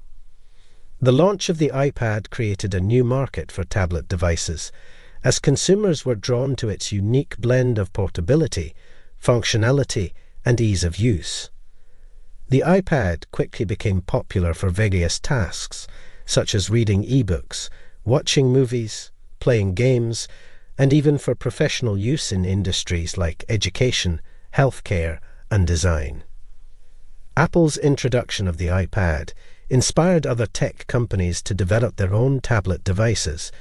The launch of the iPad created a new market for tablet devices, as consumers were drawn to its unique blend of portability, functionality, and ease of use. The iPad quickly became popular for various tasks, such as reading ebooks, watching movies, playing games, and even for professional use in industries like education, healthcare, and design. Apple's introduction of the iPad inspired other tech companies to develop their own tablet devices,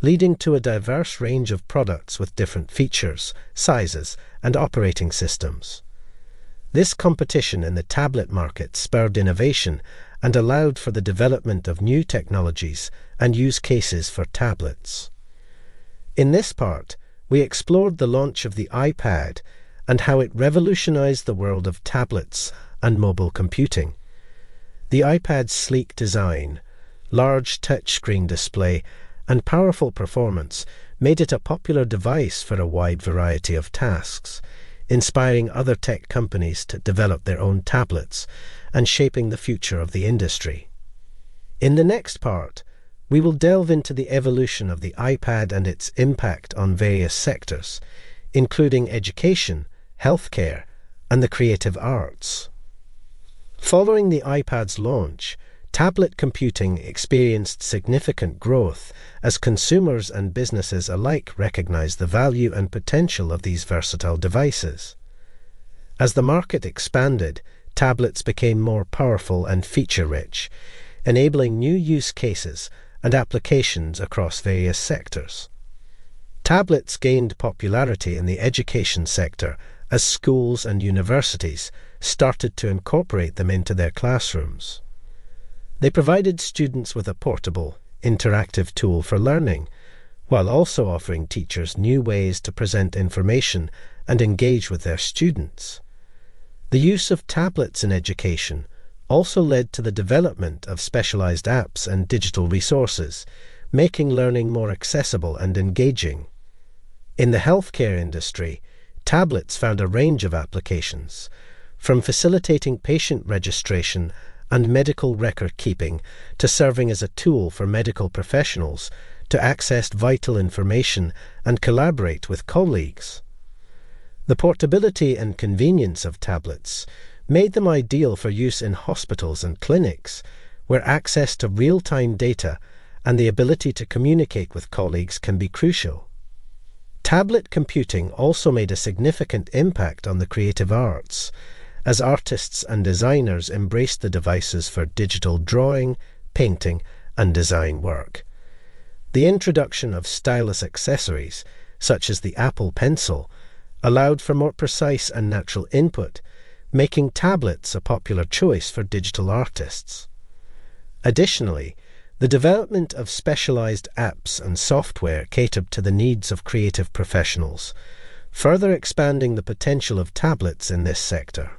leading to a diverse range of products with different features, sizes, and operating systems. This competition in the tablet market spurred innovation and allowed for the development of new technologies and use cases for tablets. In this part, we explored the launch of the iPad and how it revolutionized the world of tablets and mobile computing. The iPad's sleek design, large touchscreen display, and powerful performance made it a popular device for a wide variety of tasks, inspiring other tech companies to develop their own tablets and shaping the future of the industry. In the next part, we will delve into the evolution of the iPad and its impact on various sectors, including education, healthcare, and the creative arts. Following the iPad's launch, tablet computing experienced significant growth as consumers and businesses alike recognized the value and potential of these versatile devices. As the market expanded, tablets became more powerful and feature-rich, enabling new use cases and applications across various sectors. Tablets gained popularity in the education sector as schools and universities started to incorporate them into their classrooms. They provided students with a portable, interactive tool for learning, while also offering teachers new ways to present information and engage with their students. The use of tablets in education also led to the development of specialized apps and digital resources, making learning more accessible and engaging. In the healthcare industry, tablets found a range of applications, from facilitating patient registration and medical record keeping to serving as a tool for medical professionals to access vital information and collaborate with colleagues. The portability and convenience of tablets made them ideal for use in hospitals and clinics, where access to real-time data and the ability to communicate with colleagues can be crucial. Tablet computing also made a significant impact on the creative arts, as artists and designers embraced the devices for digital drawing, painting, and design work. The introduction of stylus accessories, such as the Apple Pencil, allowed for more precise and natural input, making tablets a popular choice for digital artists. Additionally, the development of specialized apps and software catered to the needs of creative professionals, further expanding the potential of tablets in this sector.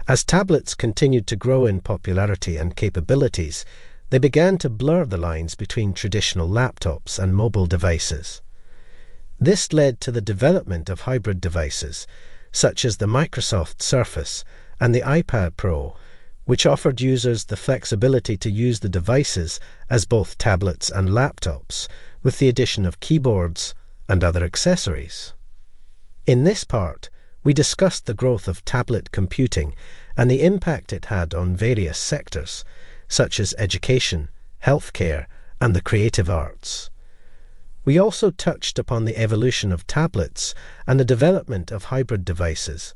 As tablets continued to grow in popularity and capabilities, they began to blur the lines between traditional laptops and mobile devices. This led to the development of hybrid devices, such as the Microsoft Surface and the iPad Pro, which offered users the flexibility to use the devices as both tablets and laptops, with the addition of keyboards and other accessories. In this part, we discussed the growth of tablet computing and the impact it had on various sectors, such as education, healthcare, and the creative arts. We also touched upon the evolution of tablets and the development of hybrid devices,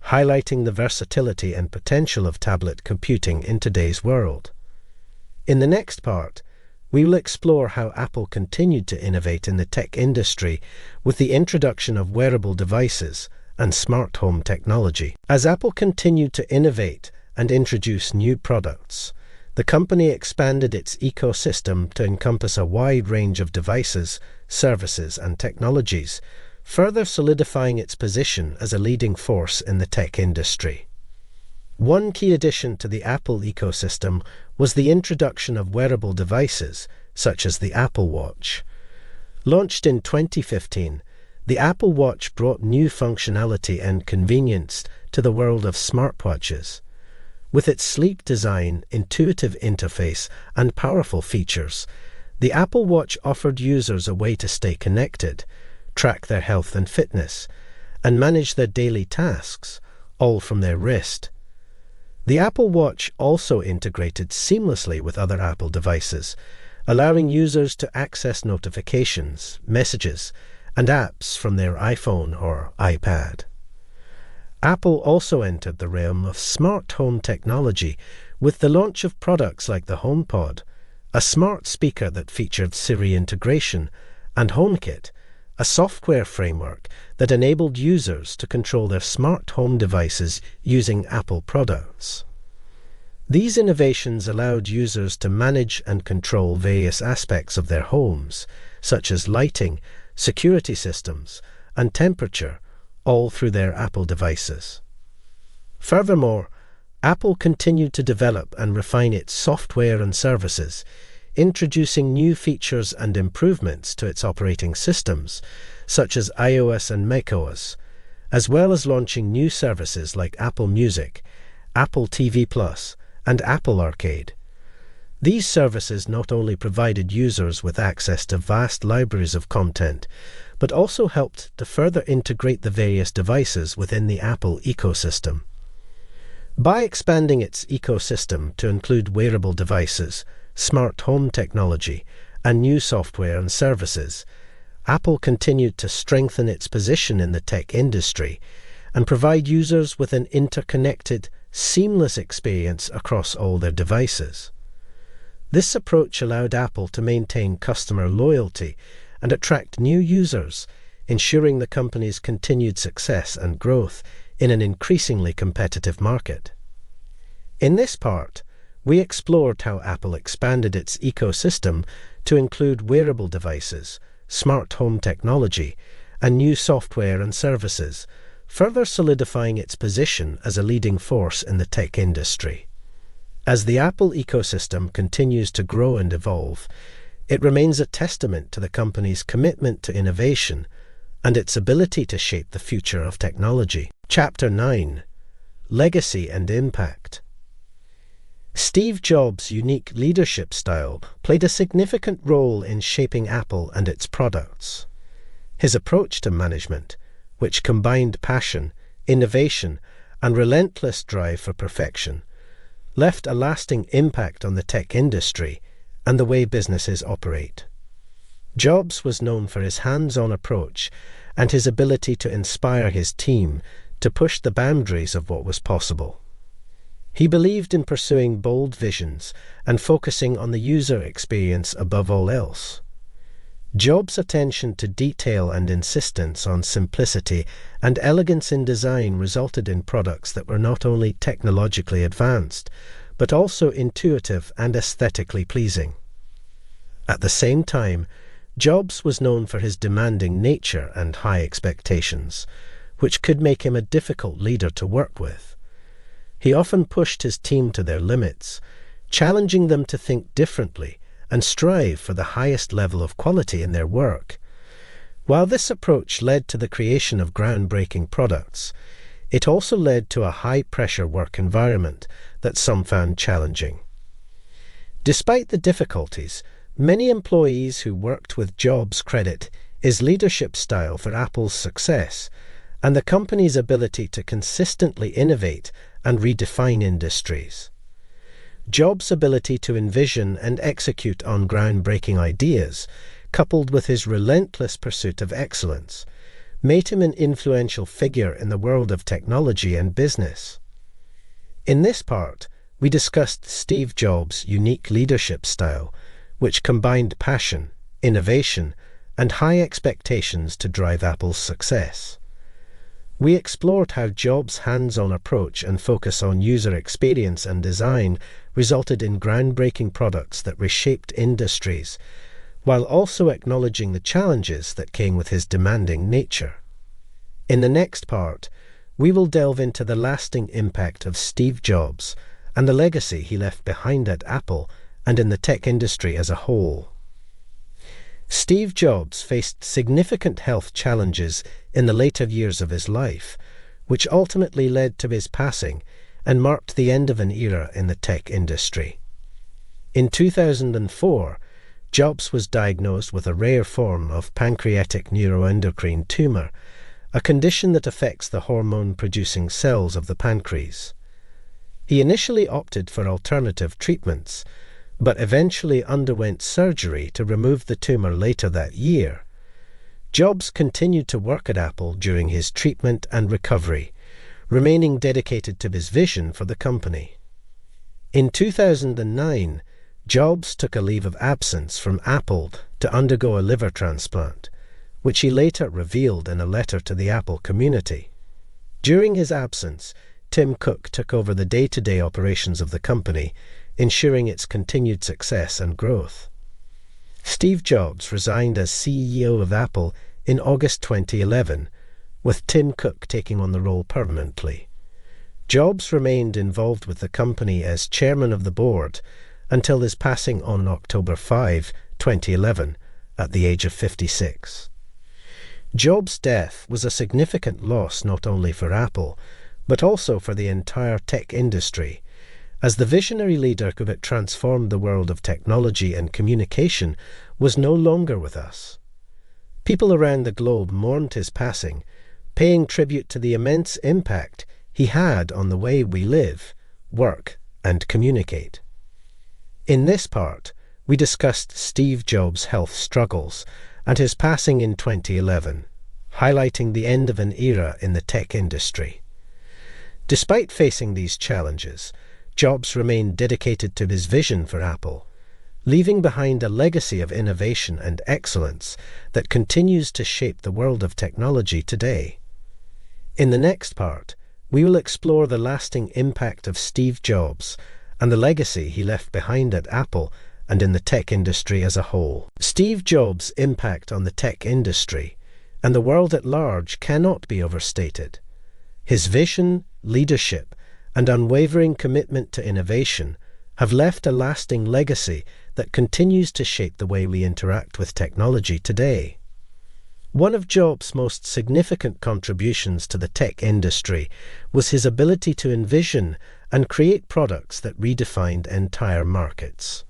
highlighting the versatility and potential of tablet computing in today's world. In the next part, we will explore how Apple continued to innovate in the tech industry with the introduction of wearable devices and smart home technology. As Apple continued to innovate and introduce new products, the company expanded its ecosystem to encompass a wide range of devices, services, and technologies, further solidifying its position as a leading force in the tech industry. One key addition to the Apple ecosystem was the introduction of wearable devices, such as the Apple Watch. Launched in 2015, the Apple Watch brought new functionality and convenience to the world of smartwatches. With its sleek design, intuitive interface, and powerful features, the Apple Watch offered users a way to stay connected, track their health and fitness, and manage their daily tasks, all from their wrist. The Apple Watch also integrated seamlessly with other Apple devices, allowing users to access notifications, messages, and apps from their iPhone or iPad. Apple also entered the realm of smart home technology with the launch of products like the HomePod, a smart speaker that featured Siri integration, and HomeKit, a software framework that enabled users to control their smart home devices using Apple products. These innovations allowed users to manage and control various aspects of their homes, such as lighting, security systems, and temperature, all through their Apple devices. Furthermore, Apple continued to develop and refine its software and services, introducing new features and improvements to its operating systems, such as iOS and macOS, as well as launching new services like Apple Music, Apple TV Plus, and Apple Arcade. These services not only provided users with access to vast libraries of content, but also helped to further integrate the various devices within the Apple ecosystem. By expanding its ecosystem to include wearable devices, smart home technology, and new software and services, Apple continued to strengthen its position in the tech industry and provide users with an interconnected, seamless experience across all their devices. This approach allowed Apple to maintain customer loyalty and attract new users, ensuring the company's continued success and growth in an increasingly competitive market. In this part, we explored how Apple expanded its ecosystem to include wearable devices, smart home technology, and new software and services, further solidifying its position as a leading force in the tech industry. As the Apple ecosystem continues to grow and evolve, it remains a testament to the company's commitment to innovation and its ability to shape the future of technology. Chapter 9: Legacy and Impact. Steve Jobs' unique leadership style played a significant role in shaping Apple and its products. His approach to management, which combined passion, innovation, and relentless drive for perfection, left a lasting impact on the tech industry and the way businesses operate. Jobs was known for his hands-on approach and his ability to inspire his team to push the boundaries of what was possible. He believed in pursuing bold visions and focusing on the user experience above all else. Jobs' attention to detail and insistence on simplicity and elegance in design resulted in products that were not only technologically advanced, but also intuitive and aesthetically pleasing. At the same time, Jobs was known for his demanding nature and high expectations, which could make him a difficult leader to work with. He often pushed his team to their limits, challenging them to think differently and strive for the highest level of quality in their work. While this approach led to the creation of groundbreaking products, it also led to a high-pressure work environment that some found challenging. Despite the difficulties, many employees who worked with Jobs credit his leadership style for Apple's success and the company's ability to consistently innovate and redefine industries. Jobs' ability to envision and execute on groundbreaking ideas, coupled with his relentless pursuit of excellence, made him an influential figure in the world of technology and business. In this part, we discussed Steve Jobs' unique leadership style, which combined passion, innovation, and high expectations to drive Apple's success. We explored how Jobs' hands-on approach and focus on user experience and design resulted in groundbreaking products that reshaped industries, while also acknowledging the challenges that came with his demanding nature. In the next part, we will delve into the lasting impact of Steve Jobs and the legacy he left behind at Apple and in the tech industry as a whole. Steve Jobs faced significant health challenges in the later years of his life, which ultimately led to his passing and marked the end of an era in the tech industry. In 2004, Jobs was diagnosed with a rare form of pancreatic neuroendocrine tumor, a condition that affects the hormone-producing cells of the pancreas. He initially opted for alternative treatments, but eventually underwent surgery to remove the tumor later that year. Jobs continued to work at Apple during his treatment and recovery, remaining dedicated to his vision for the company. In 2009, Jobs took a leave of absence from Apple to undergo a liver transplant, which he later revealed in a letter to the Apple community. During his absence, Tim Cook took over the day-to-day operations of the company, ensuring its continued success and growth. Steve Jobs resigned as CEO of Apple in August 2011, with Tim Cook taking on the role permanently. Jobs remained involved with the company as chairman of the board until his passing on October 5, 2011, at the age of 56. Jobs' death was a significant loss not only for Apple, but also for the entire tech industry, as the visionary leader who had transformed the world of technology and communication was no longer with us. People around the globe mourned his passing, paying tribute to the immense impact he had on the way we live, work, and communicate. In this part, we discussed Steve Jobs' health struggles and his passing in 2011, highlighting the end of an era in the tech industry. Despite facing these challenges, Jobs remained dedicated to his vision for Apple, leaving behind a legacy of innovation and excellence that continues to shape the world of technology today. In the next part, we will explore the lasting impact of Steve Jobs and the legacy he left behind at Apple and in the tech industry as a whole. Steve Jobs' impact on the tech industry and the world at large cannot be overstated. His vision, leadership, and unwavering commitment to innovation have left a lasting legacy that continues to shape the way we interact with technology today. One of Jobs' most significant contributions to the tech industry was his ability to envision and create products that redefined entire markets.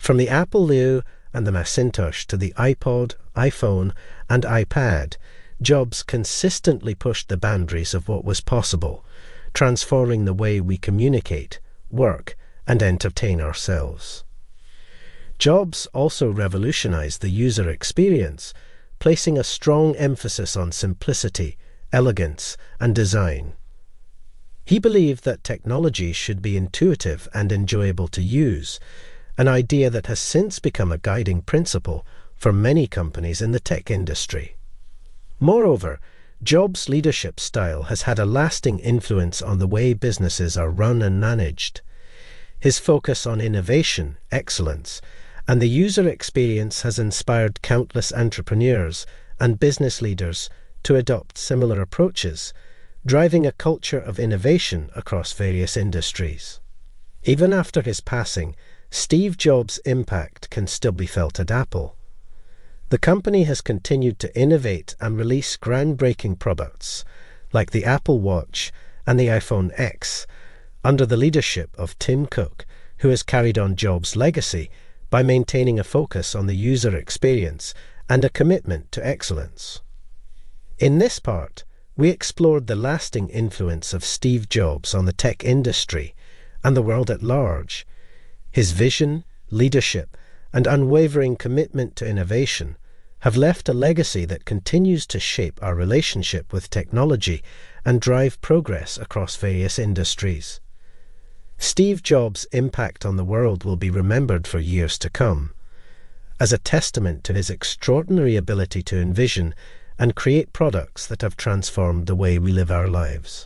From the Apple II and the Macintosh to the iPod, iPhone, and iPad, Jobs consistently pushed the boundaries of what was possible, transforming the way we communicate, work, and entertain ourselves. Jobs also revolutionized the user experience, placing a strong emphasis on simplicity, elegance, and design. He believed that technology should be intuitive and enjoyable to use, an idea that has since become a guiding principle for many companies in the tech industry. Moreover, Jobs' leadership style has had a lasting influence on the way businesses are run and managed. His focus on innovation, excellence, and the user experience has inspired countless entrepreneurs and business leaders to adopt similar approaches, driving a culture of innovation across various industries. Even after his passing, Steve Jobs' impact can still be felt at Apple. The company has continued to innovate and release groundbreaking products like the Apple Watch and the iPhone X under the leadership of Tim Cook, who has carried on Jobs' legacy by maintaining a focus on the user experience and a commitment to excellence. In this part, we explored the lasting influence of Steve Jobs on the tech industry and the world at large. His vision, leadership, and unwavering commitment to innovation have left a legacy that continues to shape our relationship with technology and drive progress across various industries. Steve Jobs' impact on the world will be remembered for years to come, as a testament to his extraordinary ability to envision and create products that have transformed the way we live our lives.